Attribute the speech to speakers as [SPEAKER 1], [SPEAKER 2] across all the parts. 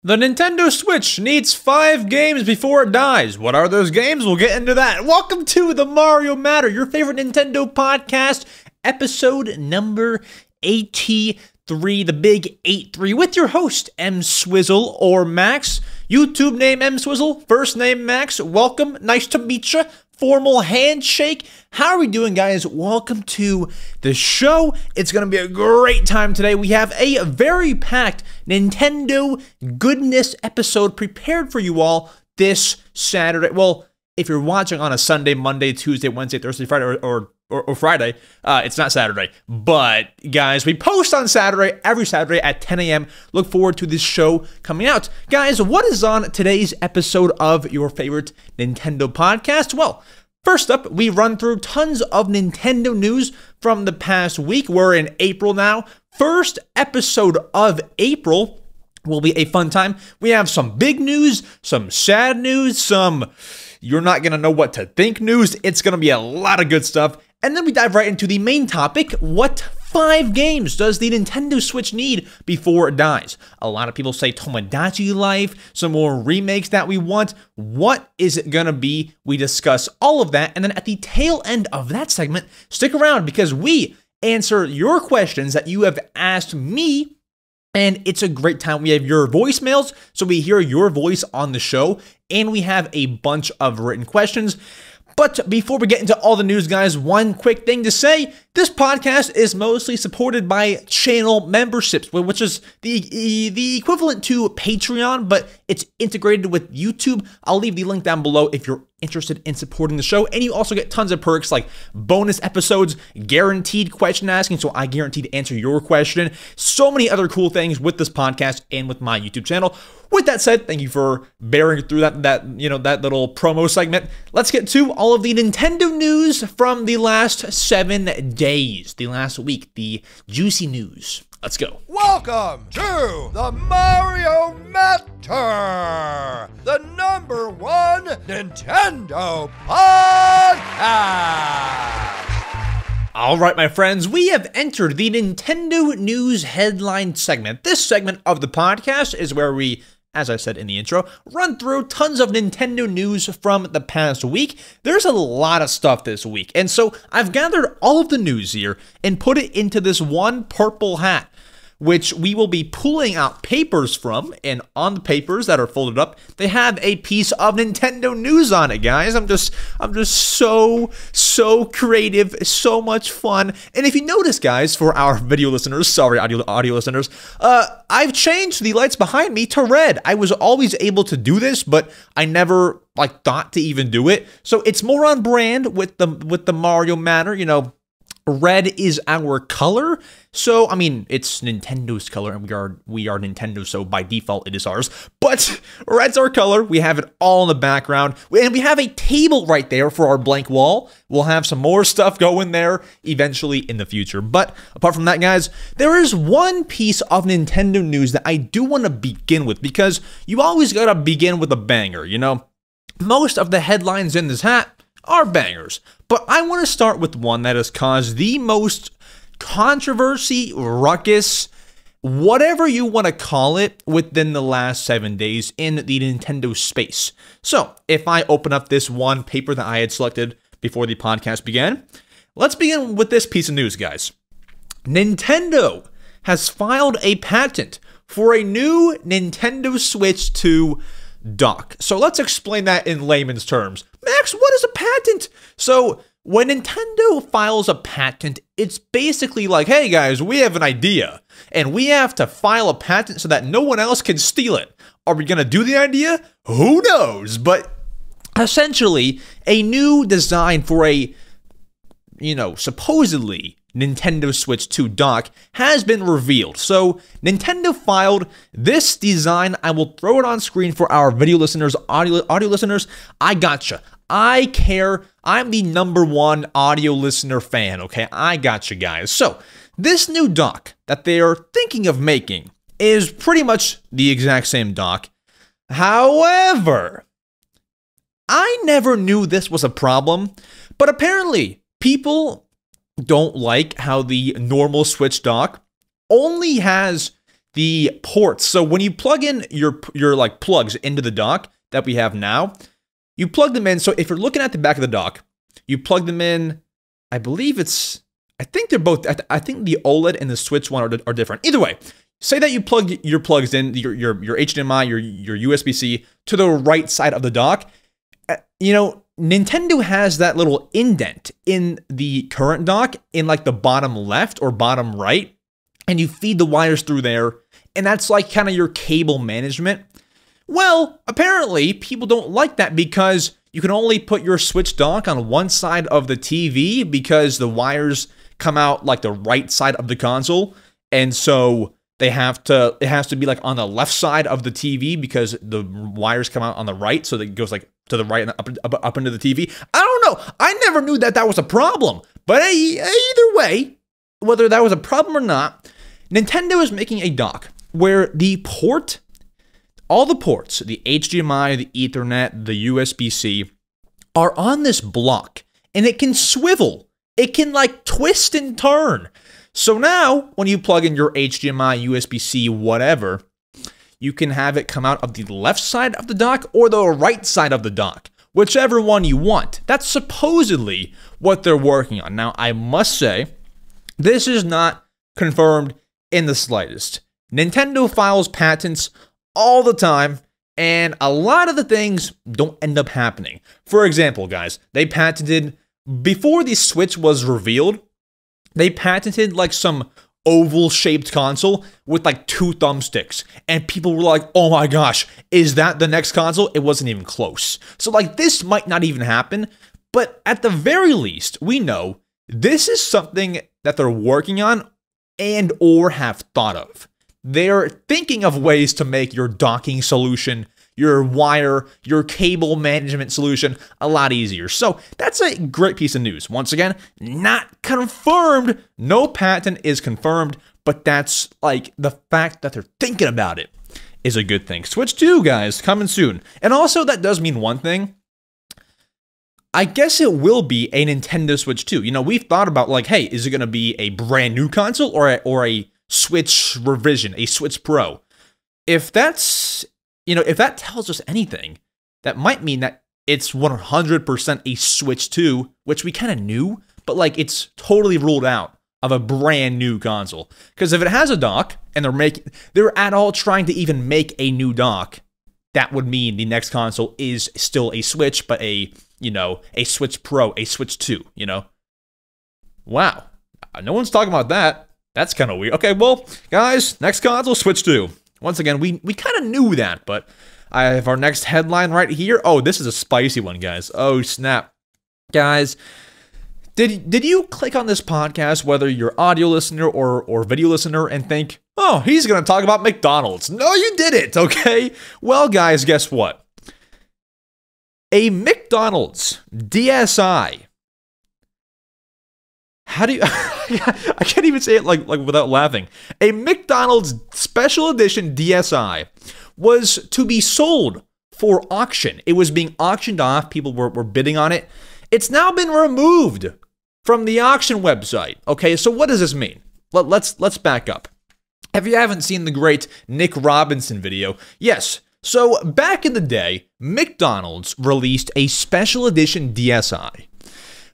[SPEAKER 1] The Nintendo Switch needs 5 games before it dies. What are those games? We'll get into that. Welcome to the Mario Matter, your favorite Nintendo podcast, episode number 83, the big 83, with your host, EmSwizzle or Max. YouTube name EmSwizzle, first name Max. Welcome, nice to meet you. Formal handshake. How are we doing, guys? Welcome to the show. It's going to be a great time today. We have a very packed Nintendo goodness episode prepared for you all this Saturday. Well, if you're watching on a Sunday, Monday, Tuesday, Wednesday, Thursday, Friday, or Friday, it's not Saturday. But, guys, we post on Saturday, every Saturday at 10 a.m. Look forward to this show coming out. Guys, what is on today's episode of your favorite Nintendo podcast? Well, first up, we run through tons of Nintendo news from the past week. We're in April now. First episode of April will be a fun time. We have some big news, some sad news, some you're not going to know what to think news. It's going to be a lot of good stuff. And then we dive right into the main topic. What 5 games does the Nintendo Switch need before it dies? A lot of people say Tomodachi Life, some more remakes that we want. What is it going to be? We discuss all of that. And then at the tail end of that segment, stick around because we answer your questions that you have asked me. And it's a great time. We have your voicemails, so we hear your voice on the show, and we have a bunch of written questions. But before we get into all the news, guys, one quick thing to say. This podcast is mostly supported by channel memberships, which is the equivalent to Patreon, but it's integrated with YouTube. I'll leave the link down below if you're interested in supporting the show. And you also get tons of perks like bonus episodes, guaranteed question asking, so I guarantee to answer your question. So many other cool things with this podcast and with my YouTube channel. With that said, thank you for bearing through that little promo segment. Let's get to all of the Nintendo news from the last 7 days, the last week, the juicy news. Let's go.
[SPEAKER 2] Welcome to the Mario Matter, the #1 Nintendo podcast.
[SPEAKER 1] All right, my friends, we have entered the Nintendo news headline segment. This segment of the podcast is where we, as I said in the intro, run through tons of Nintendo news from the past week. There's a lot of stuff this week, and so I've gathered all of the news here and put it into this one purple hat, which we will be pulling out papers from, and on the papers that are folded up, they have a piece of Nintendo news on it, guys. I'm just so creative, so much fun. And if you notice, guys, for our video listeners, sorry, audio listeners, I've changed the lights behind me to red. I was always able to do this, but I never thought to even do it. So it's more on brand with the Mario Matter, you know. Red is our color, so I mean it's Nintendo's color, and we are Nintendo, so by default it is ours. But red's our color. We have it all in the background, and we have a table right there for our blank wall. We'll have some more stuff going there eventually in the future. But apart from that, guys, there is one piece of Nintendo news that I do want to begin with because you always gotta begin with a banger. You know, most of the headlines in this hat are bangers, but I want to start with one that has caused the most controversy, ruckus, whatever you want to call it, within the last 7 days in the Nintendo space. So, if I open up this one paper that I had selected before the podcast began, let's begin with this piece of news, guys. Nintendo has filed a patent for a new Nintendo Switch 2 dock. So let's explain that in layman's terms. Max, what is a patent? So when Nintendo files a patent, it's basically like, hey guys, we have an idea and we have to file a patent so that no one else can steal it. Are we going to do the idea? Who knows? But essentially, a new design for a, supposedly Nintendo Switch 2 dock has been revealed. So Nintendo filed this design. I will throw it on screen for our video listeners, audio listeners. I gotcha. I care. I'm the #1 audio listener fan, okay? I gotcha, guys. So this new dock that they are thinking of making is pretty much the exact same dock. However, I never knew this was a problem, but apparently people don't like how the normal Switch dock only has the ports. So when you plug in your like plugs into the dock that we have now, you plug them in. So if you're looking at the back of the dock, you plug them in. I think they're both. I think the OLED and the Switch one are different. Either way, say that you plug your plugs in, your HDMI, your USB-C to the right side of the dock. You know, Nintendo has that little indent in the current dock in like the bottom left or bottom right, and you feed the wires through there, and that's like kind of your cable management. Well, apparently people don't like that because you can only put your Switch dock on one side of the TV because the wires come out like the right side of the console, and so it has to be like on the left side of the TV because the wires come out on the right, so that it goes like to the right and up into the TV. I don't know. I never knew that was a problem. But either way, whether that was a problem or not, Nintendo is making a dock where all the ports, the HDMI, the Ethernet, the USB-C, are on this block, and it can swivel. It can like twist and turn. So now, when you plug in your HDMI, USB-C, whatever, you can have it come out of the left side of the dock or the right side of the dock, whichever one you want. That's supposedly what they're working on. Now, I must say, this is not confirmed in the slightest. Nintendo files patents all the time, and a lot of the things don't end up happening. For example, guys, they patented, before the Switch was revealed, they patented like some oval-shaped console with like 2 thumbsticks, and people were like, oh my gosh, is that the next console? It wasn't even close. So like this might not even happen, but at the very least, we know this is something that they're working on and or have thought of. They're thinking of ways to make your docking solution, your wire, your cable management solution a lot easier. So that's a great piece of news. Once again, not confirmed. No patent is confirmed, but that's like the fact that they're thinking about it is a good thing. Switch 2, guys, coming soon. And also that does mean one thing. I guess it will be a Nintendo Switch 2. You know, we've thought about like, hey, is it going to be a brand new console or a Switch revision, a Switch Pro? If that's, you know, if that tells us anything, that might mean that it's 100% a Switch 2, which we kind of knew, but like it's totally ruled out of a brand new console. Because if it has a dock and they're at all trying to even make a new dock, that would mean the next console is still a Switch, but a Switch Pro, a Switch 2, you know? Wow. No one's talking about that. That's kind of weird. Okay, well, guys, next console, Switch 2. Once again, we kind of knew that, but I have our next headline right here. Oh, this is a spicy one, guys. Oh, snap. Guys, did you click on this podcast, whether you're audio listener or video listener, and think, oh, he's going to talk about McDonald's? No, you didn't, okay? Well, guys, guess what? A McDonald's DSi. How do you... I can't even say it like without laughing. A McDonald's Special Edition DSi was to be sold for auction. It was being auctioned off. People were bidding on it. It's now been removed from the auction website. Okay, so what does this mean? Let's back up. If you haven't seen the great Nick Robinson video, yes. So back in the day, McDonald's released a Special Edition DSi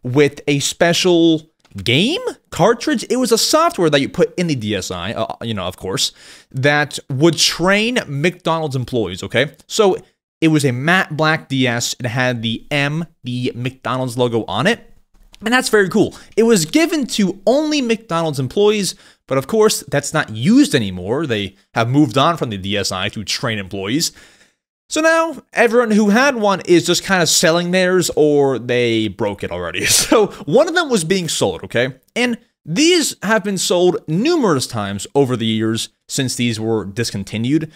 [SPEAKER 1] with a special game cartridge. It was a software that you put in the DSi, you know, of course, that would train McDonald's employees, okay? So it was a matte black DS. It had the McDonald's logo on it, and that's very cool. It was given to only McDonald's employees, but of course, that's not used anymore. They have moved on from the DSi to train employees. So now, everyone who had one is just kind of selling theirs, or they broke it already. So one of them was being sold, okay? And these have been sold numerous times over the years since these were discontinued.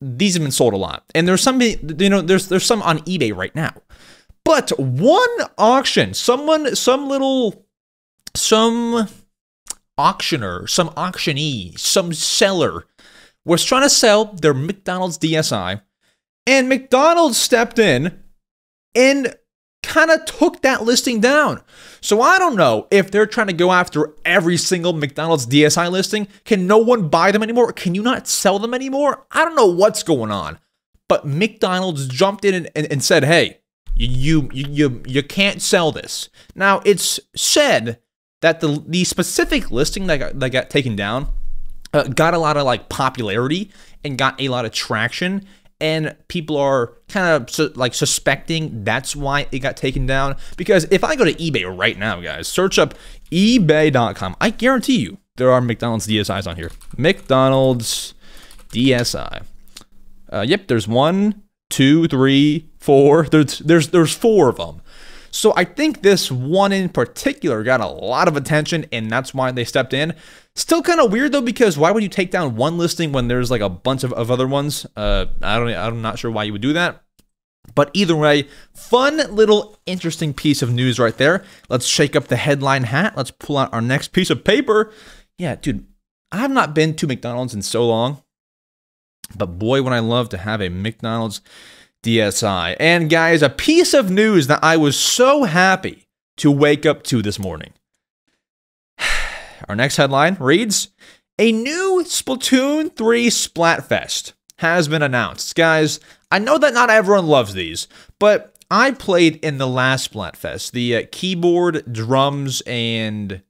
[SPEAKER 1] These have been sold a lot. And there's some, you know, there's some on eBay right now. But one auction, some auctioneer, some auctionee, some seller was trying to sell their McDonald's DSi. And McDonald's stepped in and kind of took that listing down. So I don't know if they're trying to go after every single McDonald's DSi listing. Can no one buy them anymore? Can you not sell them anymore? I don't know what's going on. But McDonald's jumped in and said, hey, you can't sell this. Now, it's said that the specific listing that got taken down got a lot of like popularity and got a lot of traction. And people are kind of like suspecting that's why it got taken down. Because if I go to eBay right now, guys, search up ebay.com, I guarantee you there are McDonald's DSIs on here. McDonald's DSi. Yep, there's 1, 2, 3, 4. There's 4 of them. So I think this one in particular got a lot of attention, and that's why they stepped in. Still kind of weird though, because why would you take down one listing when there's like a bunch of other ones? I'm not sure why you would do that. But either way, fun little interesting piece of news right there. Let's shake up the headline hat. Let's pull out our next piece of paper. Yeah, dude, I have not been to McDonald's in so long. But boy, would I love to have a McDonald's DSi. And guys, a piece of news that I was so happy to wake up to this morning. Our next headline reads, a new Splatoon 3 Splatfest has been announced. Guys, I know that not everyone loves these, but I played in the last Splatfest, the keyboard, drums, and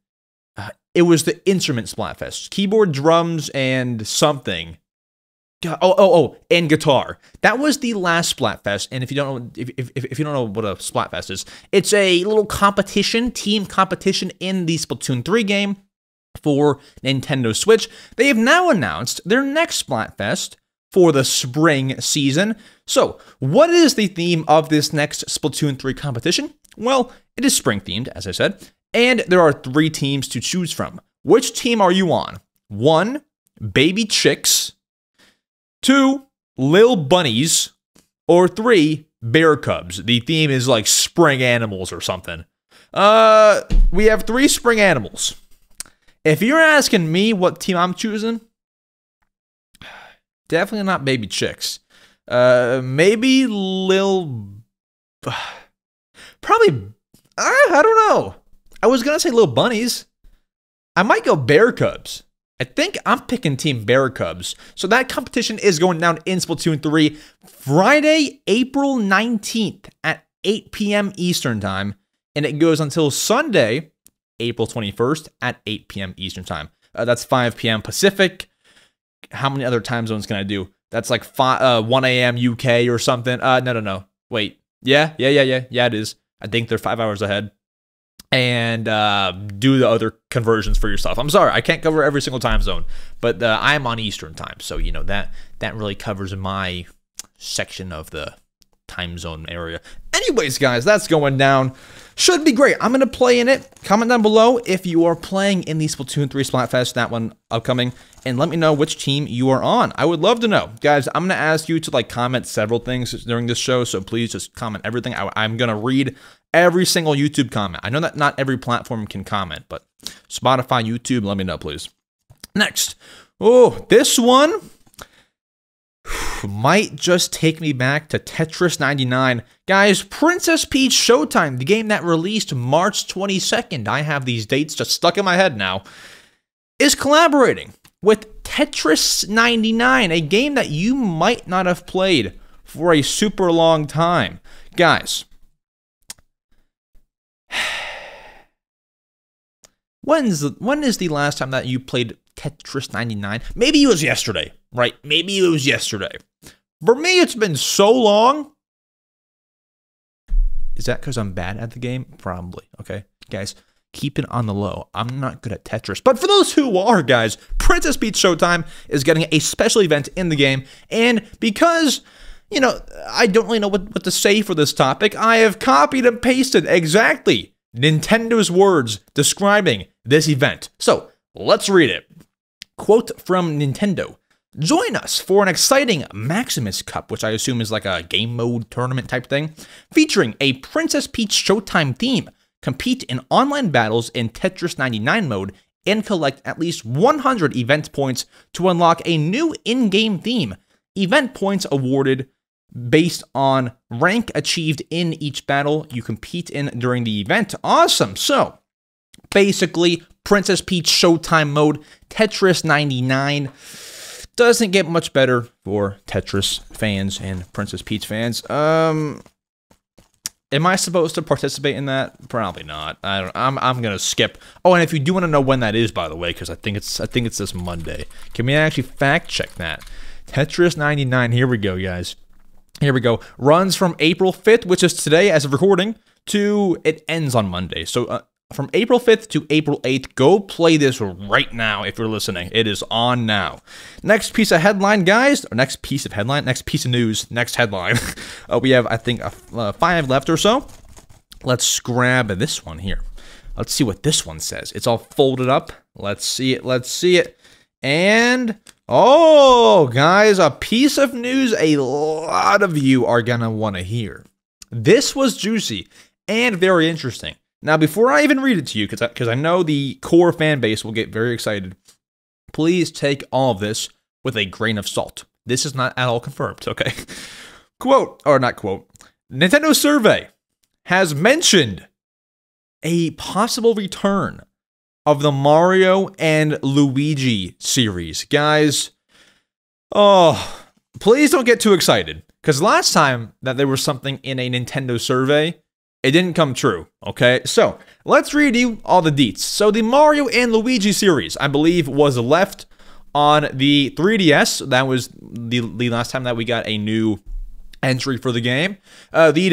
[SPEAKER 1] it was the instrument Splatfest. Keyboard, drums, and something. And guitar. That was the last Splatfest, and if you don't know, if you don't know what a Splatfest is, it's a little competition, team competition in the Splatoon 3 game for Nintendo Switch. They have now announced their next Splatfest for the spring season. So, what is the theme of this next Splatoon 3 competition? Well, it is spring themed, as I said, and there are 3 teams to choose from. Which team are you on? 1, Baby Chicks. 2, Lil Bunnies, or 3, Bear Cubs. The theme is like spring animals or something. We have 3 spring animals. If you're asking me what team I'm choosing, definitely not Baby Chicks. Maybe probably, I don't know. I was gonna say Lil Bunnies. I might go Bear Cubs. I think I'm picking Team Bear Cubs. So that competition is going down in Splatoon 3 Friday, April 19th at 8 p.m. Eastern Time. And it goes until Sunday, April 21st at 8 p.m. Eastern Time. That's 5 p.m. Pacific. How many other time zones can I do? That's like 1 a.m. UK or something. No. Wait. Yeah, it is. I think they're 5 hours ahead. And do the other conversions for yourself. I'm sorry, I can't cover every single time zone, but I'm on Eastern time, so you know that really covers my section of the time zone area. Anyways, guys, that's going down. Should be great. I'm gonna play in it. Comment down below if you are playing in the Splatoon 3 Splatfest, that one upcoming, and let me know which team you are on. I would love to know, guys. I'm gonna ask you to like comment several things during this show, so please just comment everything. I'm gonna read every single YouTube comment. I know that not every platform can comment, but Spotify, YouTube, let me know, please. Next. Oh, this one might just take me back to Tetris 99. Guys, Princess Peach Showtime, the game that released March 22nd, I have these dates just stuck in my head now, is collaborating with Tetris 99, a game that you might not have played for a super long time. Guys, when is the last time that you played Tetris 99? Maybe it was yesterday, right? Maybe it was yesterday. For me, it's been so long. Is that because I'm bad at the game? Probably, okay? Guys, keep it on the low. I'm not good at Tetris. But for those who are, guys, Princess Peach Showtime is getting a special event in the game. And because, you know, I don't really know what to say for this topic, I have copied and pasted exactly Nintendo's words describing this event. So, let's read it. Quote from Nintendo. Join us for an exciting Maximus Cup, which I assume is like a game mode tournament type thing, featuring a Princess Peach Showtime theme. Compete in online battles in Tetris 99 mode and collect at least 100 event points to unlock a new in-game theme. Event points awarded based on rank achieved in each battle you compete in during the event. Awesome. So, basically, Princess Peach Showtime mode, Tetris 99. Doesn't get much better for Tetris fans and Princess Peach fans. Am I supposed to participate in that? Probably not. I'm gonna skip. Oh, and if you do want to know when that is, by the way, because I think it's this Monday. Can we actually fact check that? Tetris 99. Here we go, guys. Here we go. Runs from April 5th, which is today as of recording, to it ends on Monday. So from April 5th to April 8th, go play this right now if you're listening. It is on now. Next piece of headline, guys. Or next piece of news, next headline. We have, I think, 5 left or so. Let's grab this one here. Let's see what this one says. It's all folded up. Let's see it. And, oh, guys, a piece of news a lot of you are going to want to hear. This was juicy and very interesting. Now, before I even read it to you, because I know the core fan base will get very excited, please take all of this with a grain of salt. This is not at all confirmed, okay? Quote, or not quote, Nintendo Survey has mentioned a possible return of the Mario and Luigi series. Guys, oh, please don't get too excited, because last time that there was something in a Nintendo Survey, it didn't come true, okay? So, let's read you all the deets. So, the Mario and Luigi series, I believe, was left on the 3DS. That was the last time that we got a new entry for the game. The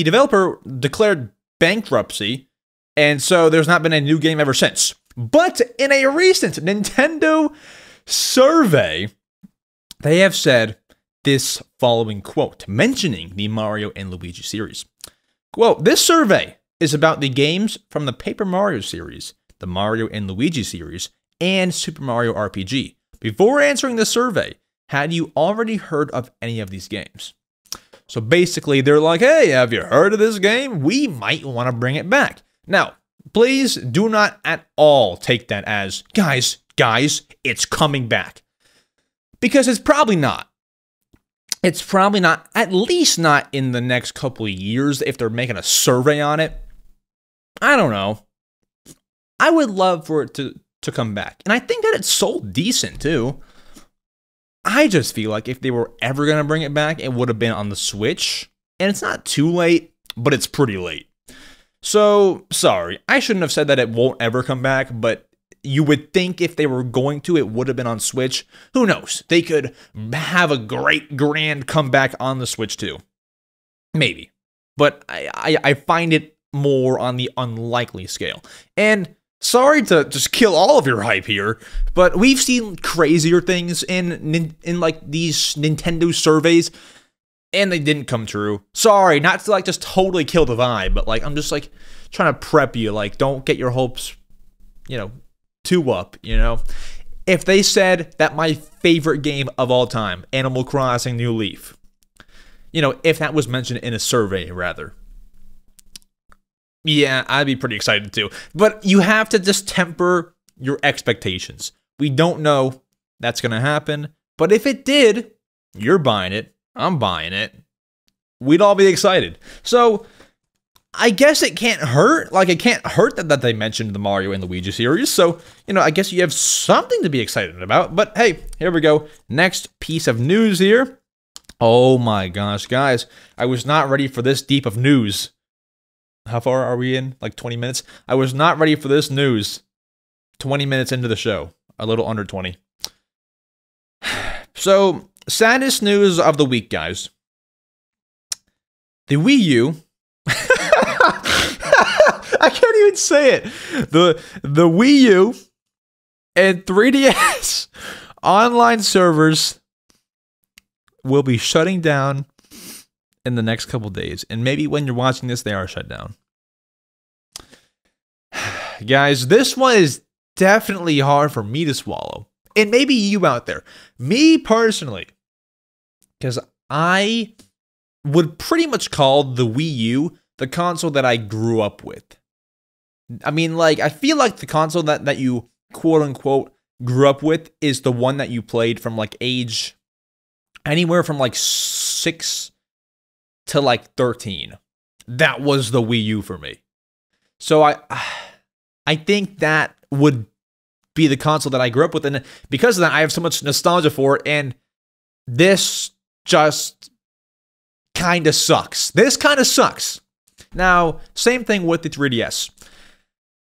[SPEAKER 1] developer declared bankruptcy, and so there's not been a new game ever since. But in a recent Nintendo survey, they have said this following quote, mentioning the Mario and Luigi series. Quote, this survey is about the games from the Paper Mario series, the Mario and Luigi series, and Super Mario RPG. Before answering the survey, had you already heard of any of these games? So basically, they're like, hey, have you heard of this game? We might want to bring it back. Now, please do not at all take that as, guys, it's coming back. Because it's probably not. It's probably not, at least not in the next couple of years if they're making a survey on it. I don't know. I would love for it to come back. And I think that it's sold decent, too. I just feel like if they were ever going to bring it back, it would have been on the Switch. And it's not too late, but it's pretty late. So, sorry. I shouldn't have said that it won't ever come back, but you would think if they were going to, it would have been on Switch. Who knows? They could have a great, grand comeback on the Switch, too. Maybe. But I find it more on the unlikely scale. And sorry to just kill all of your hype here, but we've seen crazier things in like these Nintendo surveys, and they didn't come true. Sorry, not to like just totally kill the vibe, but like I'm just like trying to prep you, like don't get your hopes, too up, If they said that my favorite game of all time, Animal Crossing New Leaf, if that was mentioned in a survey, rather, yeah, I'd be pretty excited too. But you have to just temper your expectations. We don't know that's going to happen, but if it did, you're buying it, I'm buying it, we'd all be excited. So, I guess it can't hurt. Like, it can't hurt that they mentioned the Mario and Luigi series. So, I guess you have something to be excited about. But hey, here we go. Next piece of news here. Oh my gosh, guys. I was not ready for this deep of news. How far are we in? Like 20 minutes? I was not ready for this news 20 minutes into the show. A little under 20. So, saddest news of the week, guys. The Wii U... I can't even say it. The Wii U and 3DS online servers will be shutting down in the next couple days. And maybe when you're watching this, they are shut down. Guys, this one is definitely hard for me to swallow. And maybe you out there. Me personally. Because I would pretty much call the Wii U the console that I grew up with. I mean, like, I feel like the console that you, quote-unquote, grew up with is the one that you played from, like, age anywhere from like 6 to like 13. That was the Wii U for me. So I think that would be the console that I grew up with, and because of that, I have so much nostalgia for it, and this just kind of sucks. This kind of sucks. Now, same thing with the 3DS.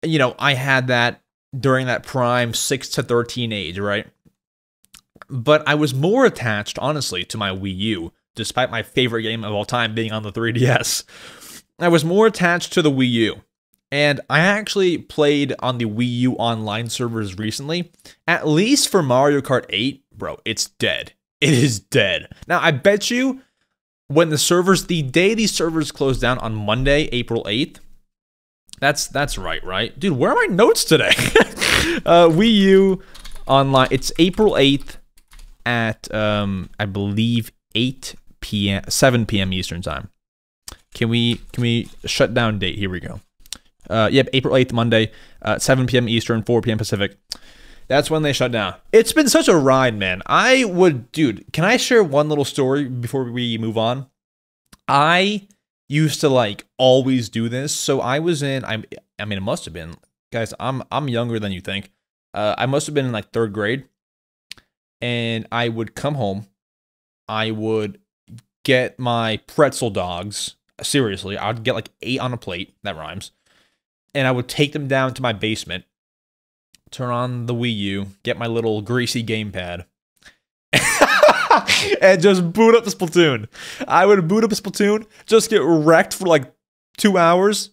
[SPEAKER 1] You know, I had that during that prime 6 to 13 age, right? But I was more attached, honestly, to my Wii U, despite my favorite game of all time being on the 3DS. I was more attached to the Wii U. And I actually played on the Wii U online servers recently. At least for Mario Kart 8, bro, it's dead. It is dead. Now, I bet you when the day these servers close down on Monday, April 8th, that's right? Dude, where are my notes today? Wii U online, it's April 8th at, I believe, 7 p.m. Eastern time. Can we shut down date? Here we go. Yep, April 8th, Monday, 7 p.m. Eastern, 4 p.m. Pacific. That's when they shut down. It's been such a ride, man. Dude, can I share one little story before we move on? I used to, like, always do this. So I was in, I mean, it must have been, guys, I'm younger than you think. I must have been in, like, 3rd grade. And I would come home. I would get my pretzel dogs. Seriously, I'd get, like, 8 on a plate. That rhymes. And I would take them down to my basement, turn on the Wii U, get my little greasy gamepad, and just boot up the Splatoon. I would boot up a Splatoon, just get wrecked for like 2 hours,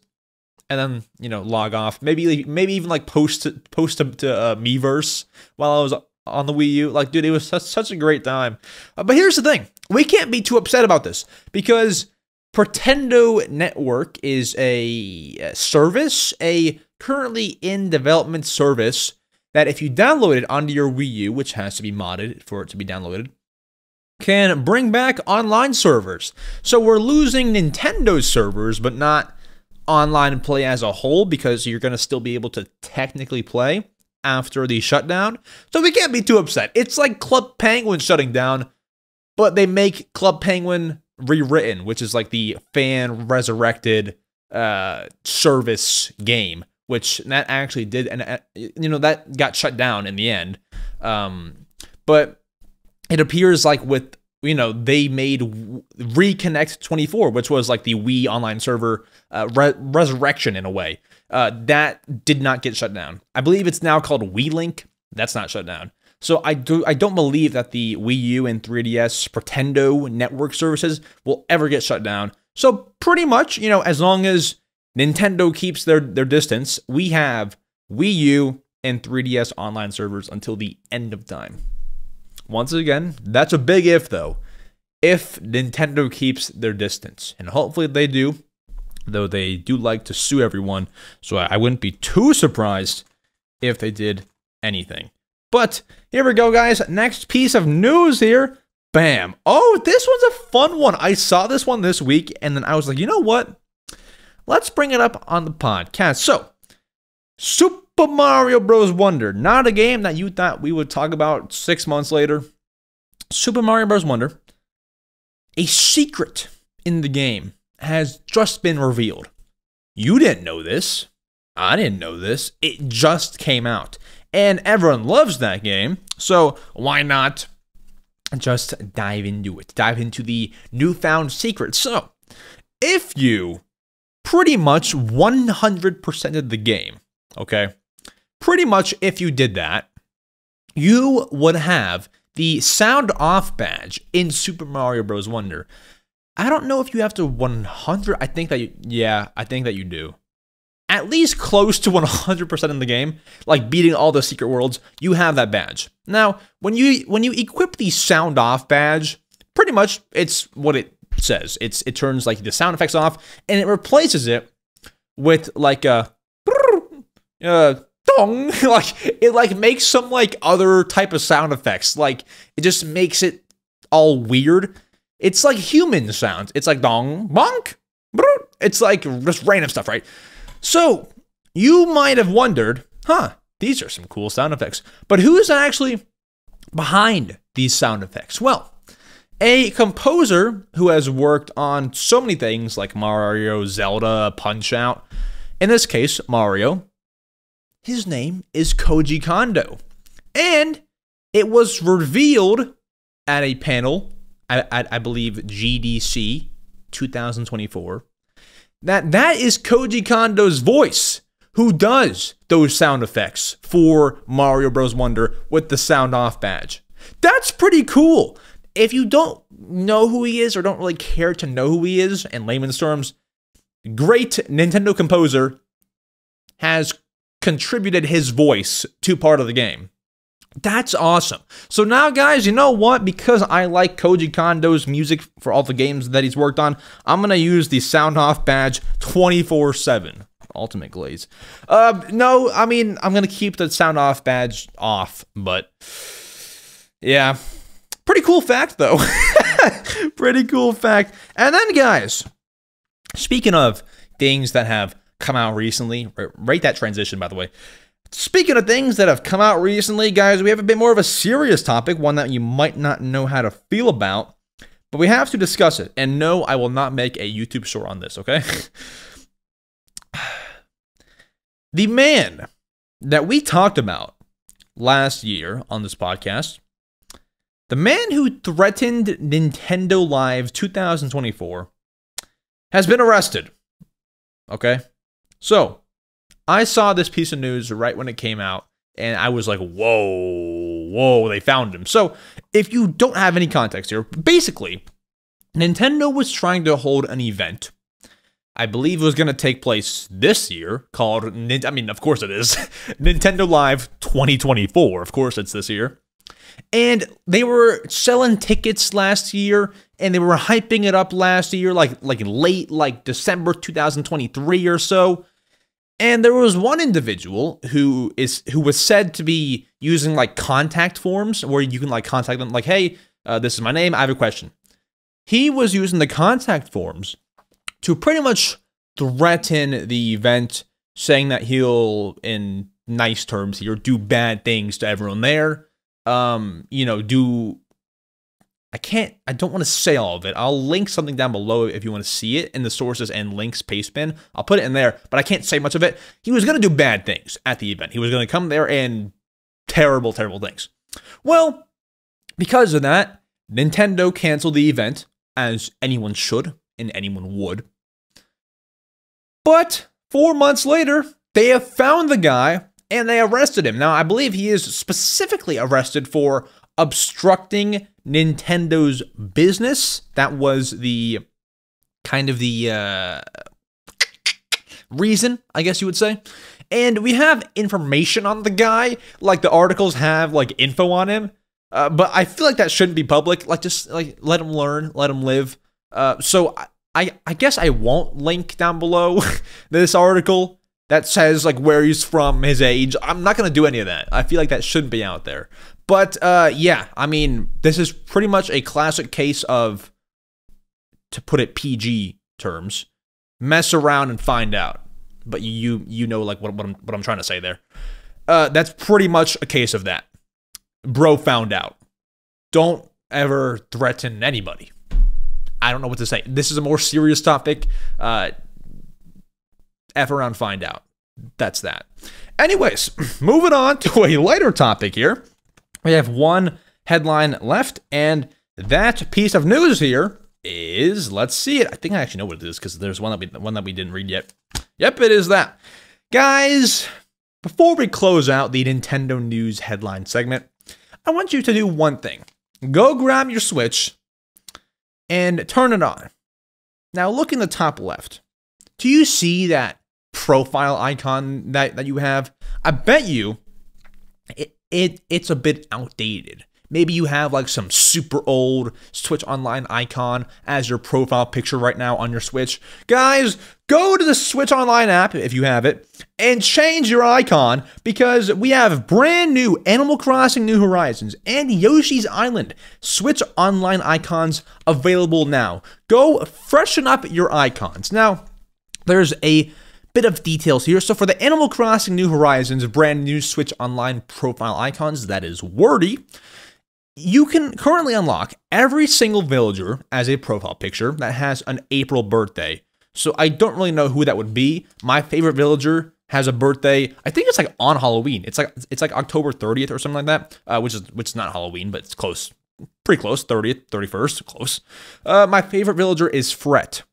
[SPEAKER 1] and then, you know, log off. Maybe even like post to Miiverse while I was on the Wii U. Like, dude, it was such a great time. But here's the thing: we can't be too upset about this because Pretendo Network is a service, a currently in development service that if you download it onto your Wii U, which has to be modded for it to be downloaded, can bring back online servers. So we're losing Nintendo's servers, but not online play as a whole, because you're going to still be able to technically play after the shutdown. So we can't be too upset. It's like Club Penguin shutting down, but they make Club Penguin Rewritten, which is like the fan resurrected service game, which that actually did, and you know, that got shut down in the end. But it appears like with, you know, they made Reconnect 24, which was like the Wii online server resurrection in a way. That did not get shut down. I believe it's now called Wii Link. That's not shut down. So I don't believe that the Wii U and 3DS Pretendo network services will ever get shut down. So pretty much, you know, as long as Nintendo keeps their distance, we have Wii U and 3DS online servers until the end of time. Once again, that's a big if, though. If Nintendo keeps their distance. And hopefully they do, though they do like to sue everyone. So I wouldn't be too surprised if they did anything. But here we go, guys. Next piece of news here. Bam. Oh, this one's a fun one. I saw this one this week, and then I was like, you know what? Let's bring it up on the podcast. So, Super Mario Bros. Wonder. Not a game that you thought we would talk about 6 months later. Super Mario Bros. Wonder. A secret in the game has just been revealed. You didn't know this. I didn't know this. It just came out. And everyone loves that game, so why not just dive into it? Dive into the newfound secret. So, if you pretty much 100%ed the game, okay? Pretty much if you did that, you would have the sound off badge in Super Mario Bros. Wonder. I don't know if you have to 100. I think that you do. At least close to 100% in the game, like beating all the secret worlds, you have that badge. Now, when you equip the sound off badge, pretty much it's what it says. It turns like the sound effects off, and it replaces it with like a dong. Like it like makes some like other type of sound effects. Like it just makes it all weird. It's like human sounds. It's like dong, bonk. It's like just random stuff, right? So, you might have wondered, these are some cool sound effects. But who's actually behind these sound effects? Well, A composer who has worked on so many things like Mario, Zelda, Punch-Out. In this case, Mario. His name is Koji Kondo. And it was revealed at a panel, I believe GDC 2024, that is Koji Kondo's voice who does those sound effects for Mario Bros. Wonder with the sound off badge. That's pretty cool. If you don't know who he is or don't really care to know who he is, in layman's terms, great Nintendo composer has contributed his voice to part of the game. That's awesome. So now, guys, you know what? Because I like Koji Kondo's music for all the games that he's worked on, I'm going to use the sound off badge 24/7. Ultimate Glaze. No, I mean, I'm going to keep the sound off badge off, but yeah. Pretty cool fact, though. Pretty cool fact. And then, guys, speaking of things that have come out recently, rate that transition, by the way. Speaking of things that have come out recently, guys, we have a bit more of a serious topic, one that you might not know how to feel about, but we have to discuss it. And no, I will not make a YouTube short on this, okay? The man that we talked about last year on this podcast, the man who threatened Nintendo Live 2024 has been arrested. Okay? So, I saw this piece of news right when it came out, and I was like, whoa, they found him. So, if you don't have any context here, basically, Nintendo was trying to hold an event. I believe it was going to take place this year, called, I mean, of course it is, Nintendo Live 2024. Of course it's this year. And they were selling tickets last year, and they were hyping it up last year, like late December 2023 or so. And there was one individual who was said to be using like contact forms where you can like contact them like, hey, this is my name, I have a question. He was using the contact forms to pretty much threaten the event, saying that he'll, in nice terms here, do bad things to everyone there. You know, I don't want to say all of it. I'll link something down below if you want to see it in the sources and links paste bin. I'll put it in there, but I can't say much of it. He was going to do bad things at the event. He was going to come there and terrible, terrible things. Well, because of that, Nintendo canceled the event, as anyone should and anyone would. But 4 months later, they have found the guy and they arrested him. Now, I believe he is specifically arrested for obstructing Nintendo's business. That was the kind of the reason, I guess you would say. And we have information on the guy, like the articles have like info on him. But I feel like that shouldn't be public. Like, just like let him learn, let him live. So I guess I won't link down below this article that says like where he's from, his age. I'm not gonna do any of that. I feel like that shouldn't be out there. But yeah, I mean, this is pretty much a classic case of, to put it PG terms, mess around and find out. But you know like what I'm trying to say there. That's pretty much a case of that. Bro found out. Don't ever threaten anybody. I don't know what to say. This is a more serious topic. F around, find out. That's that. Anyways, moving on to a lighter topic here. We have one headline left, and that piece of news here is, let's see it. I think I actually know what it is, because there's one that we didn't read yet. Yep, it is that. Guys, before we close out the Nintendo news headline segment, I want you to do one thing. Go grab your Switch and turn it on. Now look in the top left. Do you see that profile icon that you have? I bet you it's a bit outdated. Maybe you have like some super old Switch Online icon as your profile picture right now on your Switch. Guys, go to the Switch Online app if you have it and change your icon, because we have brand new Animal Crossing New Horizons and Yoshi's Island Switch Online icons available now. Go freshen up your icons. Now, there's a bit of details here. So for the Animal Crossing New Horizons brand new Switch Online profile icons, that is wordy. you can currently unlock every single villager as a profile picture that has an April birthday. So I don't really know who that would be. My favorite villager has a birthday. I think it's like on Halloween. It's like October 30th or something like that, which is not Halloween, but it's close. Pretty close. 30th, 31st, close. My favorite villager is Fret.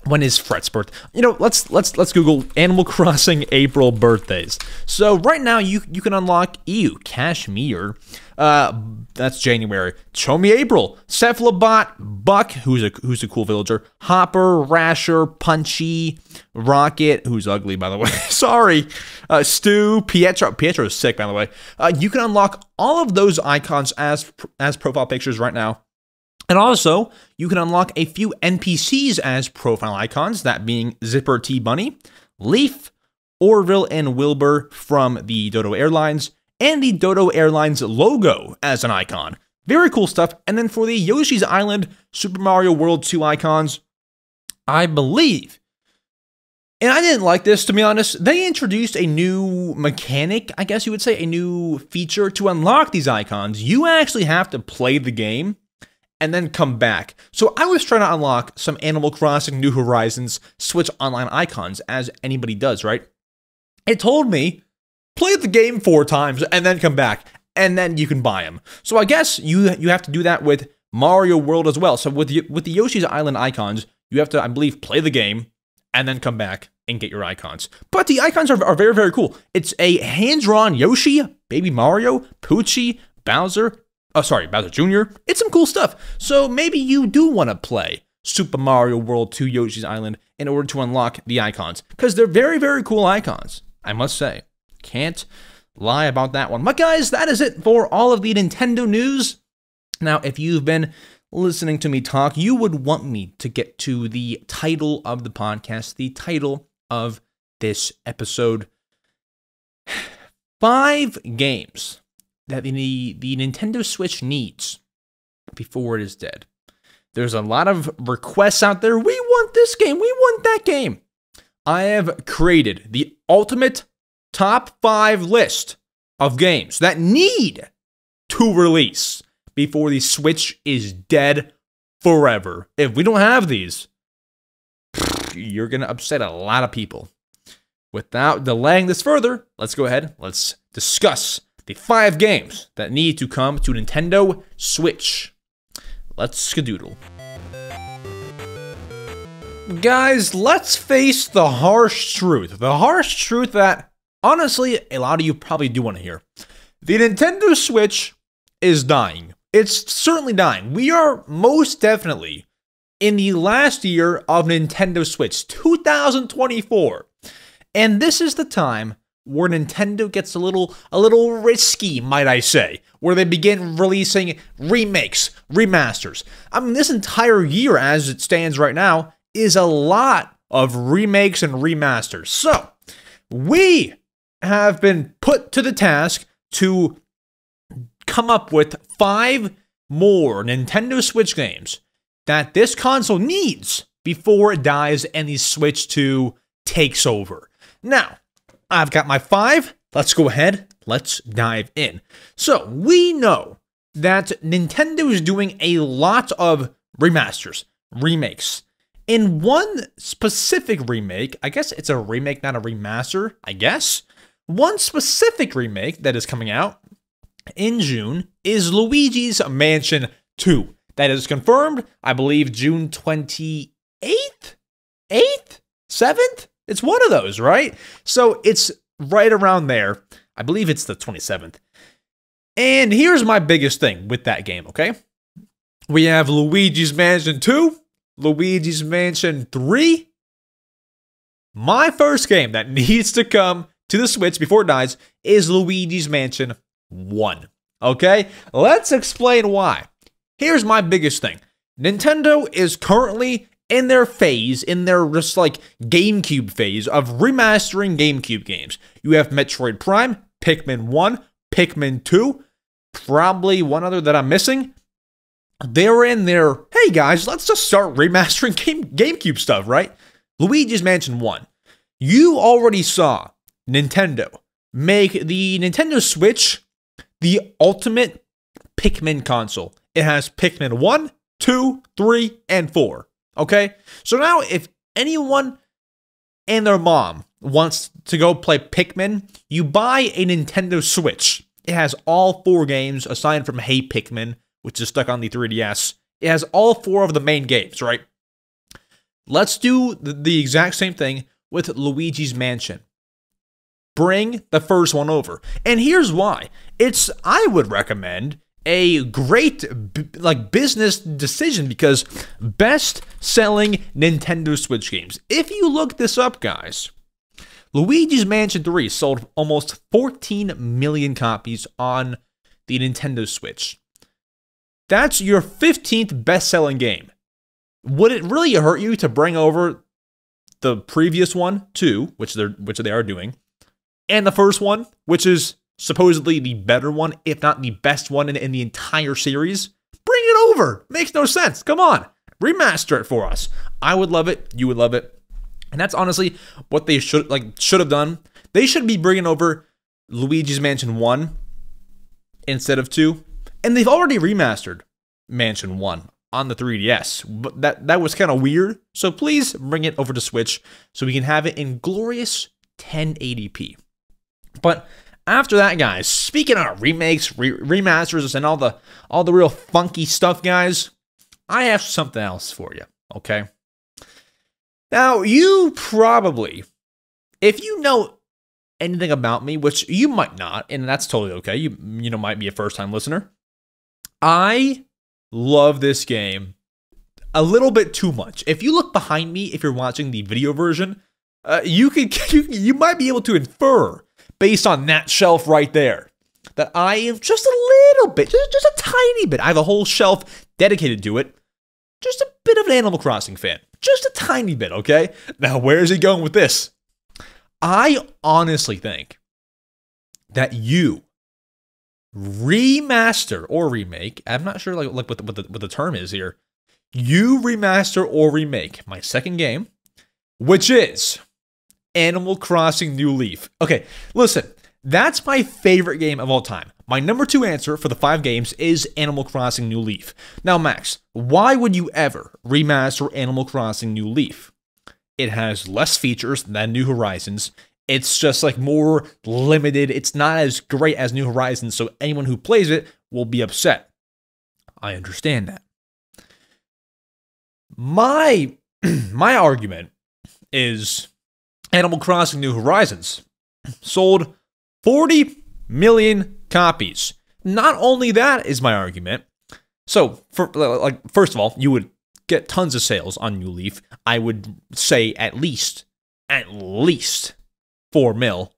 [SPEAKER 1] When is Fret's birthday? You know, let's Google Animal Crossing April birthdays. So right now you can unlock Cashmere. That's January. Show me April. Cephalobot, Buck, who's a cool villager. Hopper, Rasher, Punchy, Rocket, who's ugly by the way. Sorry. Stu, Pietro. Pietro is sick by the way. You can unlock all of those icons as profile pictures right now. And also, you can unlock a few NPCs as profile icons, that being Zipper T Bunny, Leaf, Orville and Wilbur from the Dodo Airlines, and the Dodo Airlines logo as an icon. Very cool stuff. And then for the Yoshi's Island Super Mario World 2 icons, I believe, and I didn't like this to be honest, they introduced a new mechanic, I guess you would say, a new feature to unlock these icons. You actually have to play the game and then come back. So I was trying to unlock some Animal Crossing New Horizons Switch Online icons, as anybody does, right? It told me, play the game 4 times and then come back, and then you can buy them. So I guess you have to do that with Mario World as well. So with the Yoshi's Island icons, you have to, I believe, play the game and then come back and get your icons. But the icons are very, very cool. It's a hand-drawn Yoshi, Baby Mario, Poochie, Bowser, Bowser Jr. It's some cool stuff. So maybe you do want to play Super Mario World 2 Yoshi's Island in order to unlock the icons, because they're very, very cool icons, I must say. Can't lie about that one. But guys, that is it for all of the Nintendo news. Now, if you've been listening to me talk, you would want me to get to the title of the podcast, the title of this episode. 5 games that the Nintendo Switch needs before it is dead. There's a lot of requests out there. We want this game. We want that game. I have created the ultimate top 5 list of games that need to release before the Switch is dead forever. If we don't have these, you're going to upset a lot of people. Without delaying this further, let's go ahead. Let's discuss the 5 games that need to come to Nintendo Switch. Let's skadoodle. Guys, let's face the harsh truth. The harsh truth that, honestly, a lot of you probably do want to hear. The Nintendo Switch is dying. It's certainly dying. We are most definitely in the last year of Nintendo Switch, 2024. And this is the time where Nintendo gets a little risky, might I say, where they begin releasing remakes, remasters. I mean, this entire year, as it stands right now, is a lot of remakes and remasters. So, we have been put to the task to come up with 5 more Nintendo Switch games that this console needs before it dies and the Switch 2 takes over. Now, I've got my 5. Let's go ahead. Let's dive in. So, we know that Nintendo is doing a lot of remasters, remakes. In one specific remake, I guess it's a remake, not a remaster, I guess. One specific remake that is coming out in June is Luigi's Mansion 2. That is confirmed, I believe, June 28th? 8th? 7th? It's one of those, right? So it's right around there. I believe it's the 27th. And here's my biggest thing with that game, okay? We have Luigi's Mansion 2, Luigi's Mansion 3. My first game that needs to come to the Switch before it dies is Luigi's Mansion 1. Okay? Let's explain why. Here's my biggest thing. Nintendo is currently in their phase, in their just like GameCube phase of remastering GameCube games. You have Metroid Prime, Pikmin 1, Pikmin 2, probably one other that I'm missing. They're in there, hey guys, let's just start remastering GameCube stuff, right? Luigi's Mansion 1. You already saw Nintendo make the Nintendo Switch the ultimate Pikmin console. It has Pikmin 1, 2, 3, and 4. Okay? So now if anyone and their mom wants to go play Pikmin, you buy a Nintendo Switch. It has all 4 games, aside from Hey Pikmin, which is stuck on the 3DS. It has all 4 of the main games, right? Let's do the exact same thing with Luigi's Mansion. Bring the first one over. And here's why. I would recommend a great business decision, because best-selling Nintendo Switch games. If you look this up, guys, Luigi's Mansion 3 sold almost 14 million copies on the Nintendo Switch. That's your 15th best-selling game. Would it really hurt you to bring over the previous one, too, which they are doing, and the first one, which is supposedly the better one, if not the best one in the entire series? Bring it over. Makes no sense. Come on. Remaster it for us. I would love it. You would love it. And that's honestly what they should have done. They should be bringing over Luigi's Mansion 1 instead of 2. And they've already remastered Mansion 1 on the 3DS. But that was kind of weird. So please bring it over to Switch so we can have it in glorious 1080p. But after that, guys, speaking of remakes, remasters, and all the real funky stuff, guys, I have something else for you, okay? Now, you probably, if you know anything about me, which you might not, and that's totally okay, you might be a first-time listener, I love this game a little bit too much. If you look behind me, if you're watching the video version, you might be able to infer, based on that shelf right there, that I am just a little bit, just a tiny bit. I have a whole shelf dedicated to it. Just a bit of an Animal Crossing fan. Just a tiny bit, okay? Now, where is he going with this? I honestly think that you remaster or remake, I'm not sure what the term is here. You remaster or remake my second game, which is Animal Crossing New Leaf. Okay, listen, that's my favorite game of all time. My number 2 answer for the 5 games is Animal Crossing New Leaf. Now, Max, why would you ever remaster Animal Crossing New Leaf? It has less features than New Horizons. It's just more limited. It's not as great as New Horizons, so anyone who plays it will be upset. I understand that. My argument is Animal Crossing New Horizons sold 40 million copies. Not only that is my argument. So, first of all, you would get tons of sales on New Leaf. I would say at least 4 mil.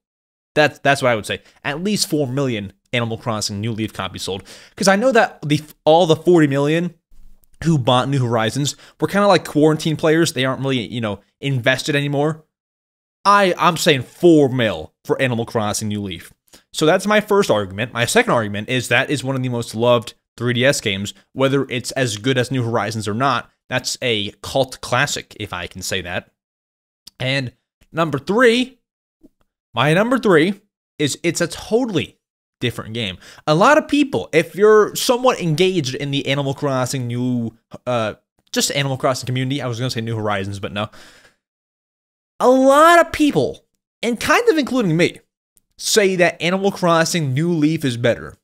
[SPEAKER 1] That's what I would say. At least 4 million Animal Crossing New Leaf copies sold. Because I know that all the 40 million who bought New Horizons were kind of like quarantine players. They aren't really, invested anymore. I'm saying 4 mil for Animal Crossing New Leaf. So that's my first argument. My second argument is that is one of the most loved 3DS games, whether it's as good as New Horizons or not. That's a cult classic, if I can say that. And my number three is it's a totally different game. A lot of people, if you're somewhat engaged in the Animal Crossing just Animal Crossing community, I was going to say New Horizons, but no. A lot of people, and kind of including me, say that Animal Crossing New Leaf is better.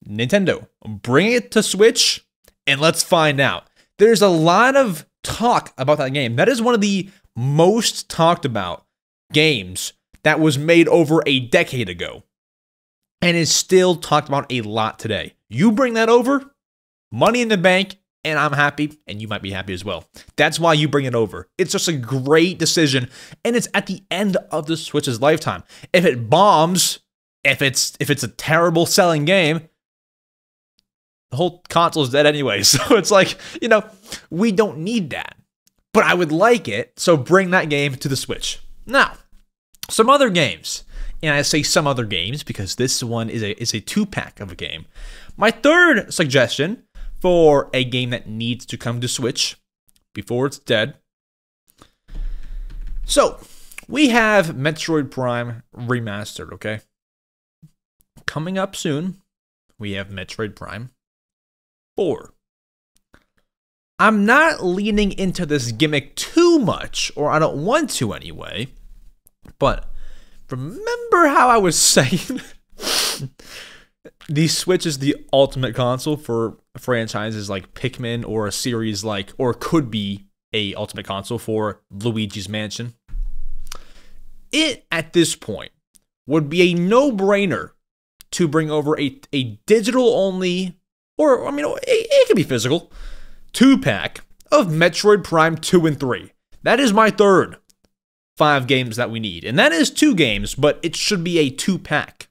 [SPEAKER 1] Nintendo, bring it to Switch, and let's find out. There's a lot of talk about that game. That is one of the most talked about games that was made over a decade ago, and is still talked about a lot today. You bring that over, money in the bank, and I'm happy, and you might be happy as well. That's why you bring it over. It's just a great decision, and it's at the end of the Switch's lifetime. If it bombs, if it's a terrible selling game, the whole console is dead anyway. So it's we don't need that. But I would like it, so bring that game to the Switch. Now, some other games. And I say some other games because this one is a 2-pack of a game. My third suggestion for a game that needs to come to Switch before it's dead. So, we have Metroid Prime Remastered, okay? Coming up soon. we have Metroid Prime 4. I'm not leaning into this gimmick too much, or I don't want to anyway, but remember how I was saying the Switch is the ultimate console for franchises like Pikmin, or a series like, or could be a ultimate console for Luigi's Mansion? It, at this point, would be a no-brainer to bring over a digital-only, or, I mean, it could be physical, 2-pack of Metroid Prime 2 and 3. That is my third 5 games that we need. And that is 2 games, but it should be a 2-pack.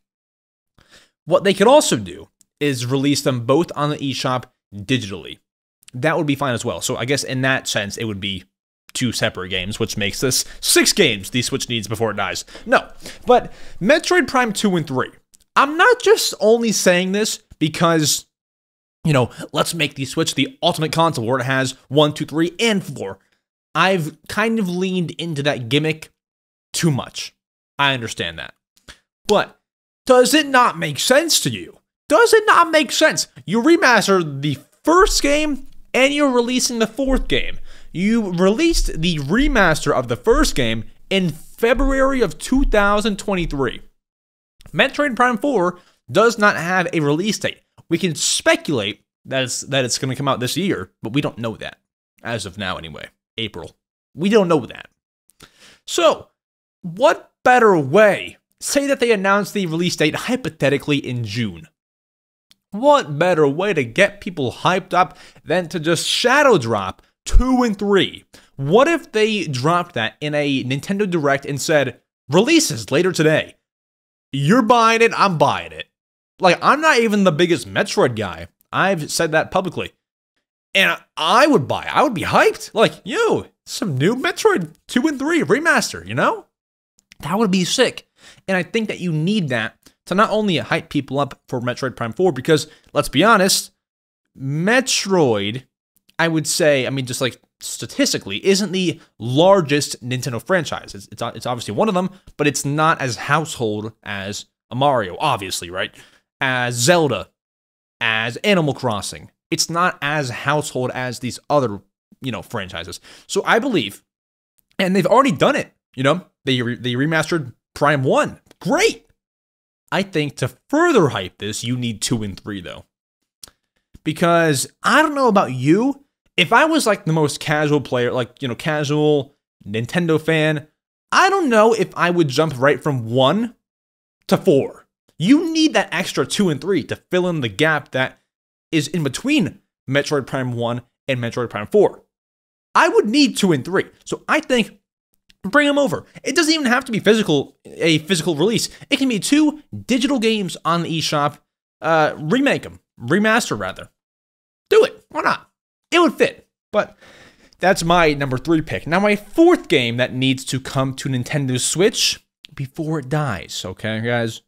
[SPEAKER 1] What they could also do is release them both on the eShop digitally. That would be fine as well. So I guess in that sense, it would be 2 separate games, which makes this 6 games the Switch needs before it dies. No, but Metroid Prime 2 and 3. I'm not just only saying this because, you know, let's make the Switch the ultimate console where it has 1, 2, 3, and 4. I've kind of leaned into that gimmick too much. I understand that. But does it not make sense to you? Does it not make sense? You remastered the first game and you're releasing the 4th game. You released the remaster of the first game in February of 2023. Metroid Prime 4 does not have a release date. We can speculate that it's going to come out this year, but we don't know that. As of now, anyway. April. We don't know that. So, what better way? Say that they announce the release date hypothetically in June. What better way to get people hyped up than to just shadow drop 2 and 3? What if they dropped that in a Nintendo Direct and said, releases later today? You're buying it, I'm buying it. Like, I'm not even the biggest Metroid guy. I've said that publicly. And I would buy it. I would be hyped. Like, yo, some new Metroid 2 and 3 remaster, you know? That would be sick. And I think that you need that to not only hype people up for Metroid Prime 4, because, let's be honest, Metroid, I would say, I mean, just like statistically, isn't the largest Nintendo franchise. It's obviously one of them, but it's not as household as a Mario, obviously, right? As Zelda, as Animal Crossing. It's not as household as these other, you know, franchises. So I believe, and they've already done it, you know, they remastered Prime 1. Great. I think to further hype this, you need 2 and 3, though. Because I don't know about you, if I was like the most casual player, like, you know, casual Nintendo fan, I don't know if I would jump right from 1 to 4. You need that extra 2 and 3 to fill in the gap that is in between Metroid Prime 1 and Metroid Prime 4. I would need 2 and 3. So I think bring them over. It doesn't even have to be a physical release. It can be 2 digital games on the eShop. Remake them. Remaster, rather. Do it. Why not? It would fit. But that's my number 3 pick. Now, my 4th game that needs to come to Nintendo Switch before it dies. Okay, guys?